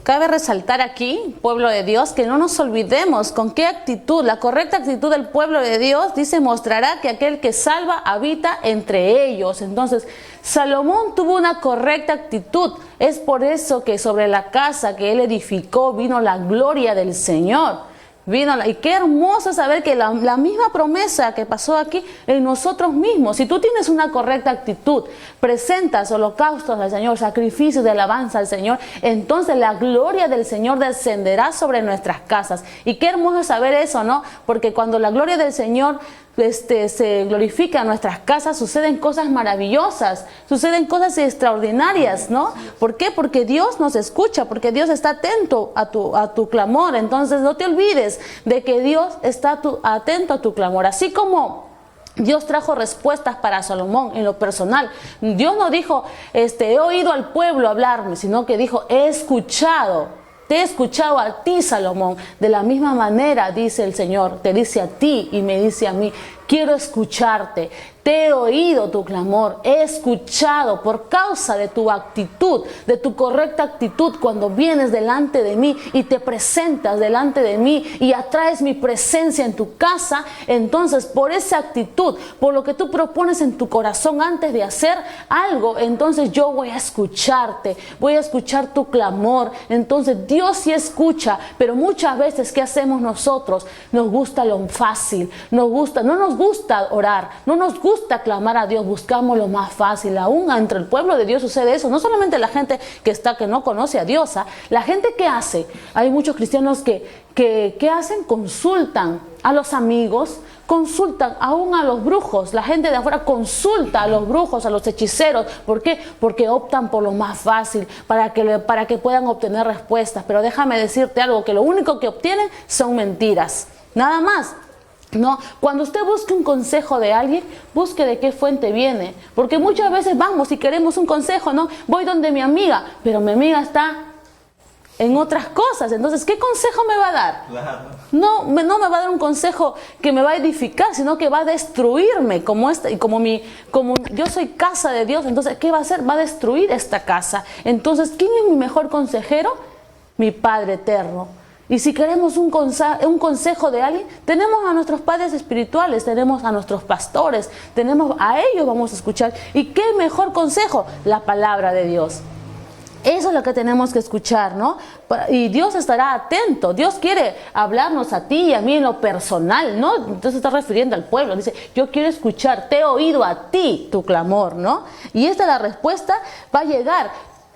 cabe resaltar aquí, pueblo de Dios, que no nos olvidemos con qué actitud, la correcta actitud del pueblo de Dios, dice, mostrará que aquel que salva habita entre ellos. Entonces Salomón tuvo una correcta actitud. Es por eso que sobre la casa que él edificó vino la gloria del Señor. Y qué hermoso saber que la misma promesa que pasó aquí en nosotros mismos. Si tú tienes una correcta actitud, presentas holocaustos al Señor, sacrificios de alabanza al Señor, entonces la gloria del Señor descenderá sobre nuestras casas. Y qué hermoso saber eso, ¿no? Porque cuando la gloria del Señor se glorifica en nuestras casas, suceden cosas maravillosas, suceden cosas extraordinarias, ¿no? ¿Por qué? Porque Dios nos escucha, porque Dios está atento a tu clamor. Entonces no te olvides de que Dios está atento a tu clamor. Así como Dios trajo respuestas para Salomón en lo personal. Dios no dijo, he oído al pueblo hablarme, sino que dijo, he escuchado. Te he escuchado a ti, Salomón. De la misma manera, dice el Señor, te dice a ti y me dice a mí, quiero escucharte. Te he oído tu clamor, he escuchado por causa de tu actitud, de tu correcta actitud cuando vienes delante de mí y te presentas delante de mí y atraes mi presencia en tu casa. Entonces, por esa actitud, por lo que tú propones en tu corazón antes de hacer algo, entonces yo voy a escucharte, voy a escuchar tu clamor. Entonces, Dios sí escucha, pero muchas veces, ¿qué hacemos nosotros? Nos gusta lo fácil, no nos gusta orar, no nos gusta clamar a Dios, buscamos lo más fácil. Aún entre el pueblo de Dios sucede eso, no solamente la gente que no conoce a Dios, la gente que hace, hay muchos cristianos que hacen, consultan a los amigos, consultan aún a los brujos, la gente de afuera consulta a los brujos, a los hechiceros. ¿Por qué? Porque optan por lo más fácil, para que puedan obtener respuestas. Pero déjame decirte algo, que lo único que obtienen son mentiras, nada más. No, cuando usted busque un consejo de alguien, busque de qué fuente viene, porque muchas veces vamos y queremos un consejo, ¿no? Voy donde mi amiga, pero mi amiga está en otras cosas. Entonces, ¿qué consejo me va a dar? Claro. No me va a dar un consejo que me va a edificar, sino que va a destruirme, como yo soy casa de Dios. Entonces, ¿qué va a hacer? Va a destruir esta casa. Entonces, ¿quién es mi mejor consejero? Mi Padre eterno. Y si queremos un consejo de alguien, tenemos a nuestros padres espirituales, tenemos a nuestros pastores, a ellos vamos a escuchar. ¿Y qué mejor consejo? La palabra de Dios. Eso es lo que tenemos que escuchar, ¿no? Y Dios estará atento. Dios quiere hablarnos a ti y a mí en lo personal, ¿no? Entonces se está refiriendo al pueblo. Dice, yo quiero escuchar, te he oído a ti tu clamor, ¿no? Y esta la respuesta va a llegar.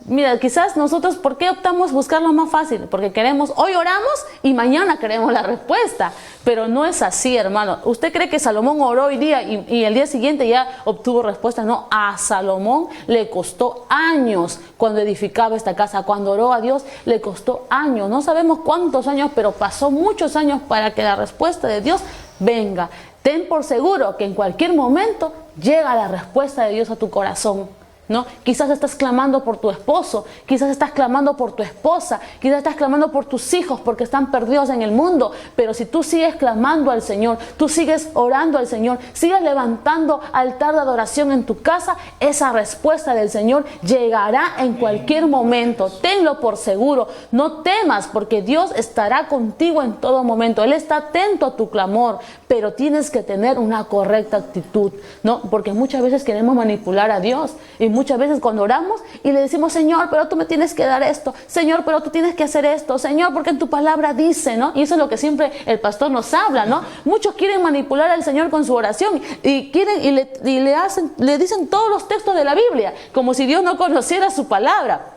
Mira, quizás nosotros, ¿por qué optamos buscar lo más fácil? Porque hoy oramos y mañana queremos la respuesta. Pero no es así, hermano. ¿Usted cree que Salomón oró hoy día y el día siguiente ya obtuvo respuesta? No, a Salomón le costó años cuando edificaba esta casa. Cuando oró a Dios le costó años. No sabemos cuántos años, pero pasó muchos años para que la respuesta de Dios venga. Ten por seguro que en cualquier momento llega la respuesta de Dios a tu corazón, ¿no? Quizás estás clamando por tu esposo, quizás estás clamando por tu esposa, quizás estás clamando por tus hijos porque están perdidos en el mundo. Pero si tú sigues clamando al Señor, tú sigues orando al Señor, sigues levantando altar de adoración en tu casa, esa respuesta del Señor llegará en cualquier momento. Tenlo por seguro, no temas, porque Dios estará contigo en todo momento. Él está atento a tu clamor, pero tienes que tener una correcta actitud, ¿no? Porque muchas veces queremos manipular a Dios y muchas veces cuando oramos y le decimos, Señor, pero tú me tienes que dar esto, Señor, pero tú tienes que hacer esto, Señor, porque en tu palabra dice, ¿no? Y eso es lo que siempre el pastor nos habla, ¿no? Muchos quieren manipular al Señor con su oración y le dicen todos los textos de la Biblia, como si Dios no conociera su palabra.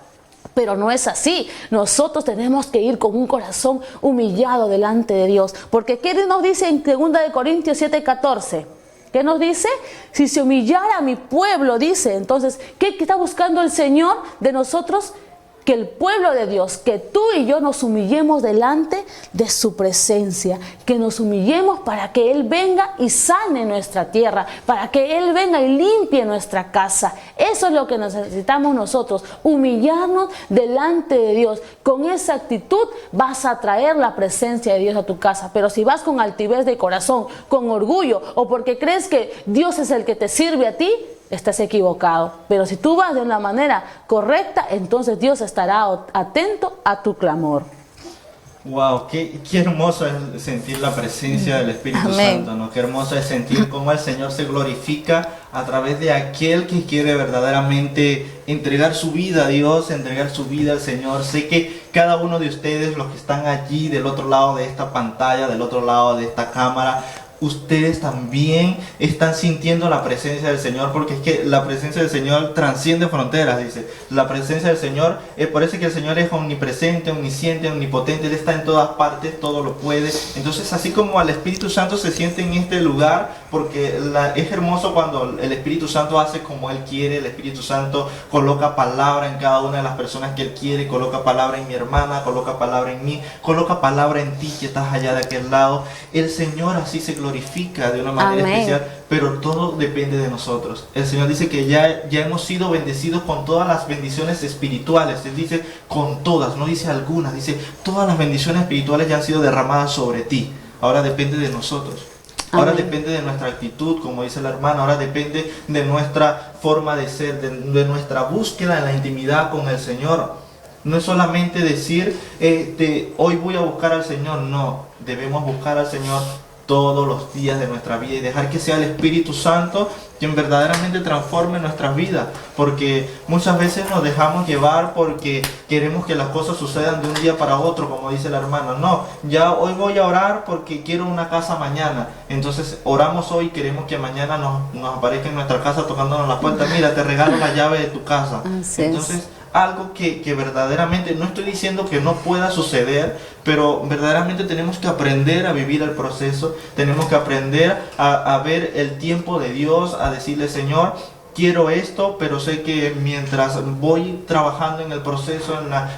Pero no es así. Nosotros tenemos que ir con un corazón humillado delante de Dios. Porque ¿qué nos dice en 2 Corintios 7:14? ¿Qué nos dice? Si se humillara mi pueblo, dice. Entonces, ¿qué está buscando el Señor de nosotros? Que el pueblo de Dios, que tú y yo nos humillemos delante de su presencia, que nos humillemos para que Él venga y sane nuestra tierra, para que Él venga y limpie nuestra casa. Eso es lo que necesitamos nosotros, humillarnos delante de Dios. Con esa actitud vas a traer la presencia de Dios a tu casa. Pero si vas con altivez de corazón, con orgullo, o porque crees que Dios es el que te sirve a ti, estás equivocado. Pero si tú vas de una manera correcta, entonces Dios estará atento a tu clamor. Wow, qué hermoso es sentir la presencia del Espíritu Amén. Santo, ¿no? Qué hermoso es sentir cómo el Señor se glorifica a través de aquel que quiere verdaderamente entregar su vida a Dios, entregar su vida al Señor. Sé que cada uno de ustedes, los que están allí del otro lado de esta pantalla, del otro lado de esta cámara, ustedes también están sintiendo la presencia del Señor, porque es que la presencia del Señor transciende fronteras, dice. La presencia del Señor, parece que el Señor es omnipresente, omnisciente, omnipotente, Él está en todas partes, todo lo puede. Entonces, así como al Espíritu Santo se siente en este lugar, porque es hermoso cuando el Espíritu Santo hace como Él quiere. El Espíritu Santo coloca palabra en cada una de las personas que Él quiere, coloca palabra en mi hermana, coloca palabra en mí, coloca palabra en ti que estás allá de aquel lado. El Señor así se glorifica de una manera especial, pero todo depende de nosotros. El Señor dice que ya hemos sido bendecidos con todas las bendiciones espirituales. Él dice con todas, no dice algunas, dice todas las bendiciones espirituales ya han sido derramadas sobre ti. Ahora depende de nosotros. Ahora depende de nuestra actitud, como dice la hermana. Ahora depende de nuestra forma de ser, de nuestra búsqueda en la intimidad con el Señor. No es solamente decir, hoy voy a buscar al Señor. No, debemos buscar al Señor todos los días de nuestra vida y dejar que sea el Espíritu Santo quien verdaderamente transforme nuestras vidas, porque muchas veces nos dejamos llevar porque queremos que las cosas sucedan de un día para otro, como dice la hermana. No, ya hoy voy a orar porque quiero una casa mañana, entonces oramos hoy y queremos que mañana nos aparezca en nuestra casa tocándonos la puerta. Mira, te regalo la llave de tu casa. Entonces, algo que verdaderamente, no estoy diciendo que no pueda suceder, pero verdaderamente tenemos que aprender a vivir el proceso, tenemos que aprender a ver el tiempo de Dios, a decirle, Señor, quiero esto, pero sé que mientras voy trabajando en el proceso,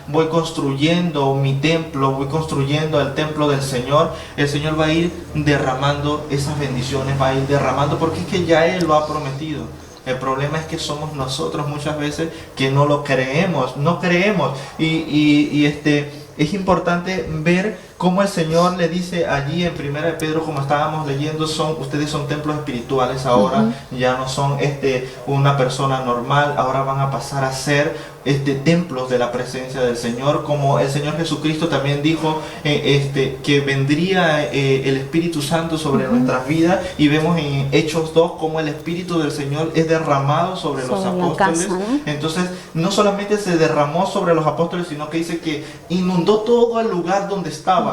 voy construyendo mi templo, voy construyendo el templo del Señor, el Señor va a ir derramando esas bendiciones, va a ir derramando, porque es que ya Él lo ha prometido. El problema es que somos nosotros muchas veces que no lo creemos, no creemos. Es importante ver cómo el Señor le dice allí en 1 de Pedro, como estábamos leyendo, ustedes son templos espirituales ahora, ya no son una persona normal, ahora van a pasar a ser templos de la presencia del Señor, como el Señor Jesucristo también dijo que vendría el Espíritu Santo sobre nuestras vidas, y vemos en Hechos 2 cómo el Espíritu del Señor es derramado sobre los apóstoles. Entonces, no solamente se derramó sobre los apóstoles, sino que dice que inundó todo el lugar donde estaban.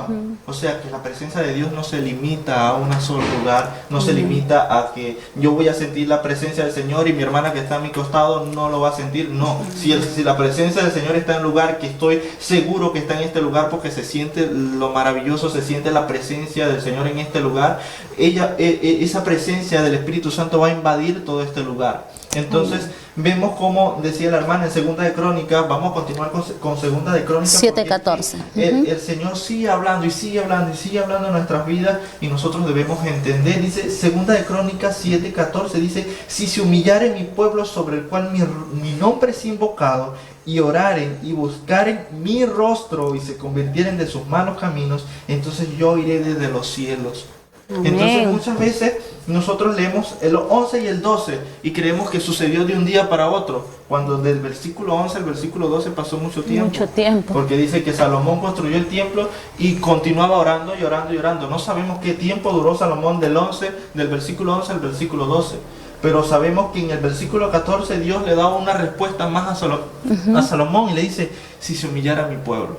O sea, que la presencia de Dios no se limita a un solo lugar, no se limita a que yo voy a sentir la presencia del Señor y mi hermana que está a mi costado no lo va a sentir. No, si la presencia del Señor está en un lugar, que estoy seguro que está en este lugar, porque se siente lo maravilloso, se siente la presencia del Señor en este lugar, esa presencia del Espíritu Santo va a invadir todo este lugar. Entonces vemos como decía la hermana en Segunda de Crónicas, vamos a continuar con Segunda de Crónicas 7:14. El Señor sigue hablando y sigue hablando y sigue hablando en nuestras vidas, y nosotros debemos entender. Dice Segunda de Crónicas 7:14, dice: si se humillare mi pueblo sobre el cual mi nombre es invocado, y oraren y buscaren mi rostro y se convirtieren de sus malos caminos, entonces yo iré desde los cielos. Entonces muchas veces nosotros leemos el 11 y el 12 y creemos que sucedió de un día para otro, cuando del versículo 11 al versículo 12 pasó mucho tiempo. Porque dice que Salomón construyó el templo y continuaba orando y orando y orando. No sabemos qué tiempo duró Salomón del versículo 11 al versículo 12. Pero sabemos que en el versículo 14 Dios le da una respuesta más a Salomón y le dice: si se humillara mi pueblo,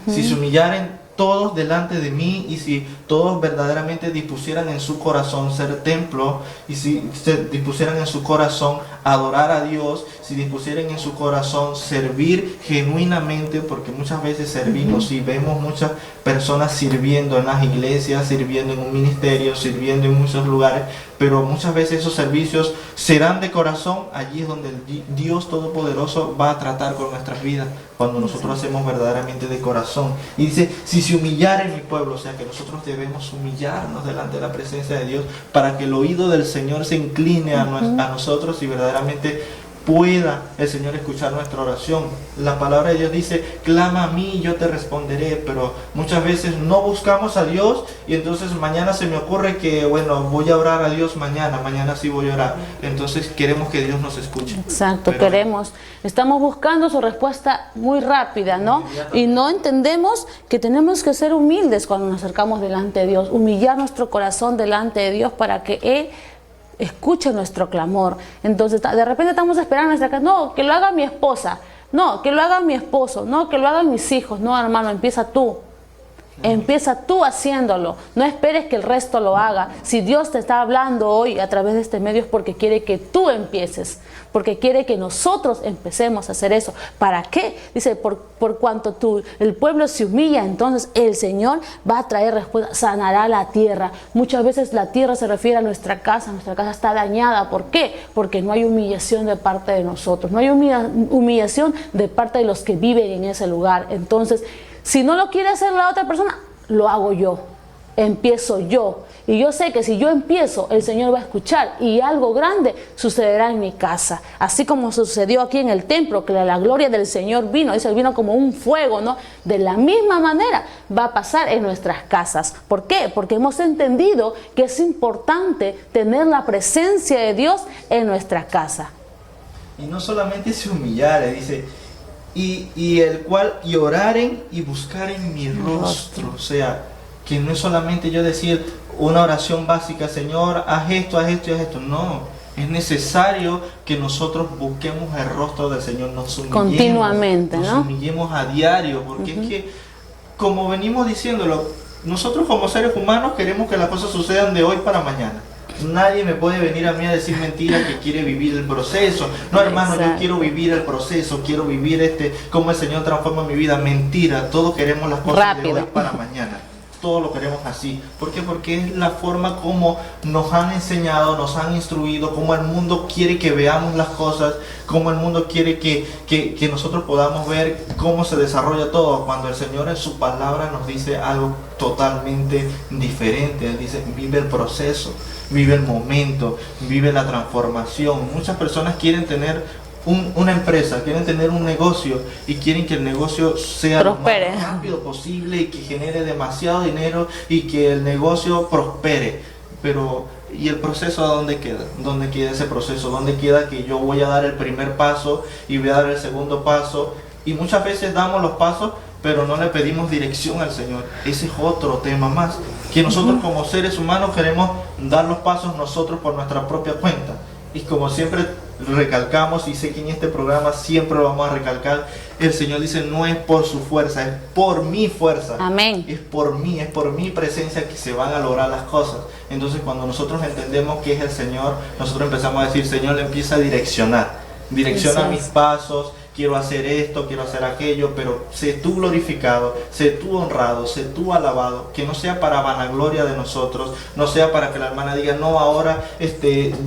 si se humillaren todos delante de mí, y si todos verdaderamente dispusieran en su corazón ser templo, y si se dispusieran en su corazón adorar a Dios, si dispusieran en su corazón servir genuinamente, porque muchas veces servimos y vemos muchas personas sirviendo en las iglesias, sirviendo en un ministerio, sirviendo en muchos lugares, pero muchas veces esos servicios serán de corazón. Allí es donde el Dios Todopoderoso va a tratar con nuestras vidas, cuando nosotros hacemos verdaderamente de corazón. Y dice: si se humillare mi pueblo, o sea que nosotros debemos humillarnos delante de la presencia de Dios, para que el oído del Señor se incline a nosotros y verdaderamente pueda el Señor escuchar nuestra oración. La palabra de Dios dice: clama a mí y yo te responderé. Pero muchas veces no buscamos a Dios, y entonces mañana se me ocurre que voy a orar a Dios mañana sí voy a orar. Entonces queremos que Dios nos escuche. Exacto, estamos buscando su respuesta muy rápida, ¿no? Y no entendemos que tenemos que ser humildes cuando nos acercamos delante de Dios, humillar nuestro corazón delante de Dios para que Él escuche nuestro clamor. Entonces de repente estamos esperando nuestra casa, no, que lo haga mi esposa. No, que lo haga mi esposo, no, que lo hagan mis hijos. No, hermano, empieza tú. Empieza tú haciéndolo. No esperes que el resto lo haga. Si Dios te está hablando hoy a través de este medio es porque quiere que tú empieces. Porque quiere que nosotros empecemos a hacer eso. ¿Para qué? Dice, por cuanto el pueblo se humilla, entonces el Señor va a traer respuesta, sanará la tierra. Muchas veces la tierra se refiere a nuestra casa está dañada. ¿Por qué? Porque no hay humillación de parte de nosotros. No hay humillación de parte de los que viven en ese lugar. Entonces, si no lo quiere hacer la otra persona, lo hago yo. Empiezo yo. Y yo sé que si yo empiezo, el Señor va a escuchar y algo grande sucederá en mi casa. Así como sucedió aquí en el templo, que la gloria del Señor vino, dice, vino como un fuego, ¿no? De la misma manera va a pasar en nuestras casas. ¿Por qué? Porque hemos entendido que es importante tener la presencia de Dios en nuestra casa. Y no solamente se humillare, dice, y el cual oraren y buscaren mi rostro. O sea, que no es solamente yo decir una oración básica, Señor, haz esto, haz esto y haz esto. No, es necesario que nosotros busquemos el rostro del Señor, nos humillemos continuamente, ¿no? Nos humillemos a diario, porque es que, como venimos diciéndolo, nosotros como seres humanos queremos que las cosas sucedan de hoy para mañana. Nadie me puede venir a mí a decir mentiras que quiere vivir el proceso. No, hermano, yo quiero vivir el proceso, quiero vivir cómo el Señor transforma mi vida. Mentira, todos queremos las cosas rápido, de hoy para mañana. Todo lo queremos así. ¿Por qué? Porque es la forma como nos han enseñado, nos han instruido, como el mundo quiere que veamos las cosas, como el mundo quiere que nosotros podamos ver cómo se desarrolla todo, cuando el Señor en su palabra nos dice algo totalmente diferente. Él dice, vive el proceso, vive el momento, vive la transformación. Muchas personas quieren tener una empresa, quieren tener un negocio y quieren que el negocio sea prospere, lo más rápido posible y que genere demasiado dinero y que el negocio prospere. Pero, ¿y el proceso a dónde queda? ¿Dónde queda ese proceso? ¿Dónde queda que yo voy a dar el primer paso y voy a dar el segundo paso? Y muchas veces damos los pasos, pero no le pedimos dirección al Señor. Ese es otro tema más, que nosotros como seres humanos queremos dar los pasos nosotros por nuestra propia cuenta. Y como siempre recalcamos, y sé que en este programa siempre lo vamos a recalcar, el Señor dice, no es por su fuerza, es por mi fuerza. Amén. Es por mi presencia que se van a lograr las cosas. Entonces cuando nosotros entendemos que es el Señor, nosotros empezamos a decir, Señor, le empieza a direcciona mis pasos. Quiero hacer esto, quiero hacer aquello, pero sé tú glorificado, sé tú honrado, sé tú alabado, que no sea para vanagloria de nosotros, no sea para que la hermana diga, no, ahora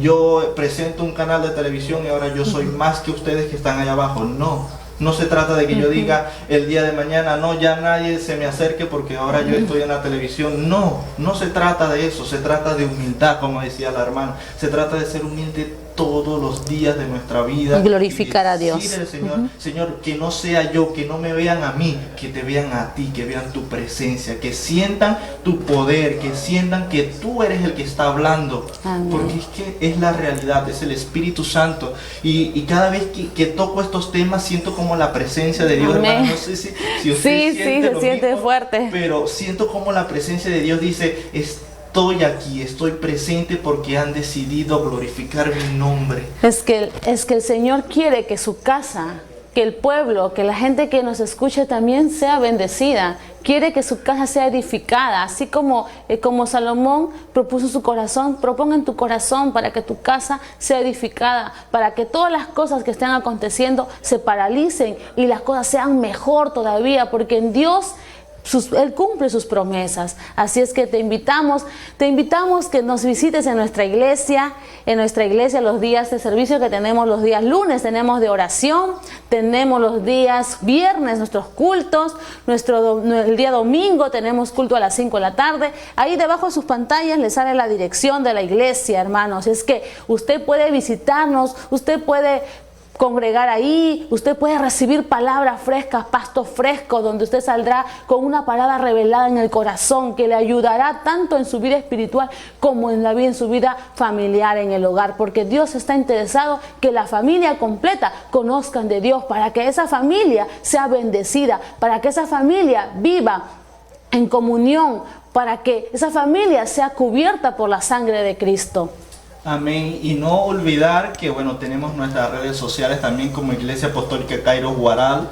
yo presento un canal de televisión y ahora yo soy más que ustedes que están allá abajo. No se trata de que yo diga el día de mañana, no, ya nadie se me acerque porque ahora yo estoy en la televisión. No se trata de eso, se trata de humildad, como decía la hermana, se trata de ser humilde todos los días de nuestra vida. Y glorificar a Dios. Señor, Señor, que no sea yo, que no me vean a mí, que te vean a ti, que vean tu presencia, que sientan tu poder, que sientan que tú eres el que está hablando. Amén. Porque es que es la realidad, es el Espíritu Santo. Y cada vez que toco estos temas siento como la presencia de Dios. Amén. Hermano, no sé si usted siente se siente mismo, fuerte. pero siento como la presencia de Dios dice, estoy aquí, estoy presente porque han decidido glorificar mi nombre. Es que el Señor quiere que su casa, que el pueblo, que la gente que nos escuche también sea bendecida. Quiere que su casa sea edificada, así como Salomón propuso en su corazón. Proponga en tu corazón para que tu casa sea edificada, para que todas las cosas que estén aconteciendo se paralicen y las cosas sean mejor todavía, porque en Dios Él cumple sus promesas. Así es que te invitamos que nos visites en nuestra iglesia, los días de servicio que tenemos los días lunes, tenemos de oración, tenemos los días viernes nuestros cultos, el día domingo tenemos culto a las 5 de la tarde. Ahí debajo de sus pantallas les sale la dirección de la iglesia, hermanos. Es que usted puede visitarnos, usted puede congregar ahí, usted puede recibir palabras frescas, pasto fresco, donde usted saldrá con una palabra revelada en el corazón que le ayudará tanto en su vida espiritual como en su vida familiar en el hogar, porque Dios está interesado que la familia completa conozcan de Dios, para que esa familia sea bendecida, para que esa familia viva en comunión, para que esa familia sea cubierta por la sangre de Cristo. Amén. Y no olvidar que, bueno, tenemos nuestras redes sociales también como Iglesia Apostólica Kairos Guaral.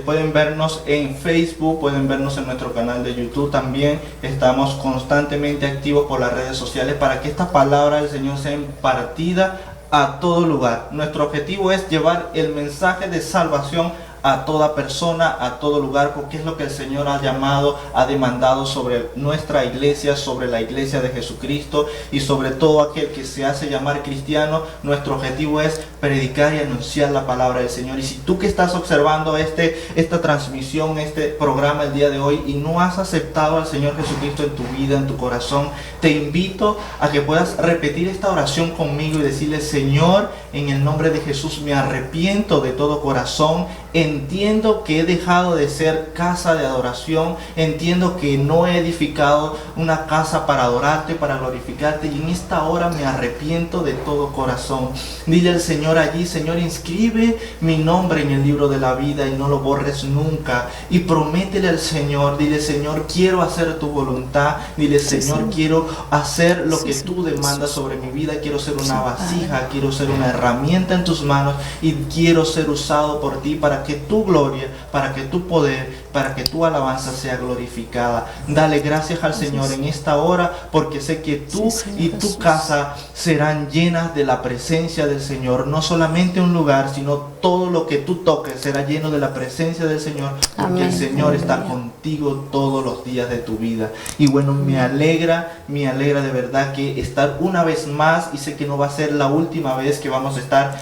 Pueden vernos en Facebook, pueden vernos en nuestro canal de YouTube también. Estamos constantemente activos por las redes sociales para que esta palabra del Señor sea impartida a todo lugar. Nuestro objetivo es llevar el mensaje de salvación a toda persona, a todo lugar, porque es lo que el Señor ha llamado, ha demandado sobre nuestra iglesia, sobre la iglesia de Jesucristo y sobre todo aquel que se hace llamar cristiano. Nuestro objetivo es predicar y anunciar la palabra del Señor. Y si tú que estás observando esta transmisión, este programa el día de hoy y no has aceptado al Señor Jesucristo en tu vida, en tu corazón, te invito a que puedas repetir esta oración conmigo y decirle: Señor, en el nombre de Jesús me arrepiento de todo corazón. Entiendo que he dejado de ser casa de adoración. Entiendo que no he edificado una casa para adorarte, para glorificarte. Y en esta hora me arrepiento de todo corazón. Dile al Señor allí: Señor, inscribe mi nombre en el libro de la vida y no lo borres nunca. Y prométele al Señor, dile: Señor, quiero hacer tu voluntad. Dile: Señor, quiero hacer lo que tú demandas sobre mi vida. Quiero ser una vasija, quiero ser una herramienta en tus manos y quiero ser usado por ti para que tu gloria, para que tu poder, para que tu alabanza sea glorificada. Dale gracias al Señor en esta hora, porque sé que tú y tu casa serán llenas de la presencia del Señor. No solamente un lugar, sino todo lo que tú toques será lleno de la presencia del Señor, porque el Señor está contigo todos los días de tu vida. Y bueno, me alegra de verdad que estar una vez más, y sé que no va a ser la última vez que vamos a estar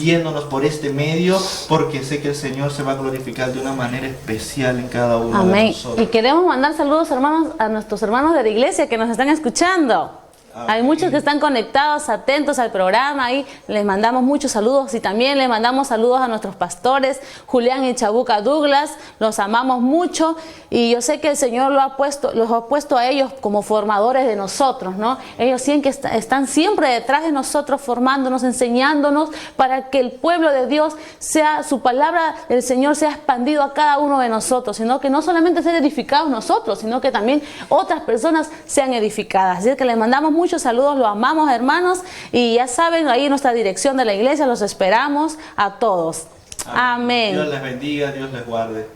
viéndonos por este medio, porque sé que el Señor se va a glorificar de una manera especial en cada uno de nosotros. Y queremos mandar saludos, hermanos, a nuestros hermanos de la iglesia que nos están escuchando. Hay muchos que están conectados, atentos al programa, y les mandamos muchos saludos, y también les mandamos saludos a nuestros pastores, Julián y Chabuca Douglas. Los amamos mucho, y yo sé que el Señor los ha puesto a ellos como formadores de nosotros, ¿no? Ellos están siempre detrás de nosotros, formándonos, enseñándonos, para que el pueblo de Dios su palabra del Señor sea expandido a cada uno de nosotros, sino que no solamente sean edificados nosotros, sino que también otras personas sean edificadas. Así que les mandamos muchos saludos, los amamos, hermanos, y ya saben, ahí nuestra dirección de la iglesia, los esperamos a todos. Amén. Dios les bendiga, Dios les guarde.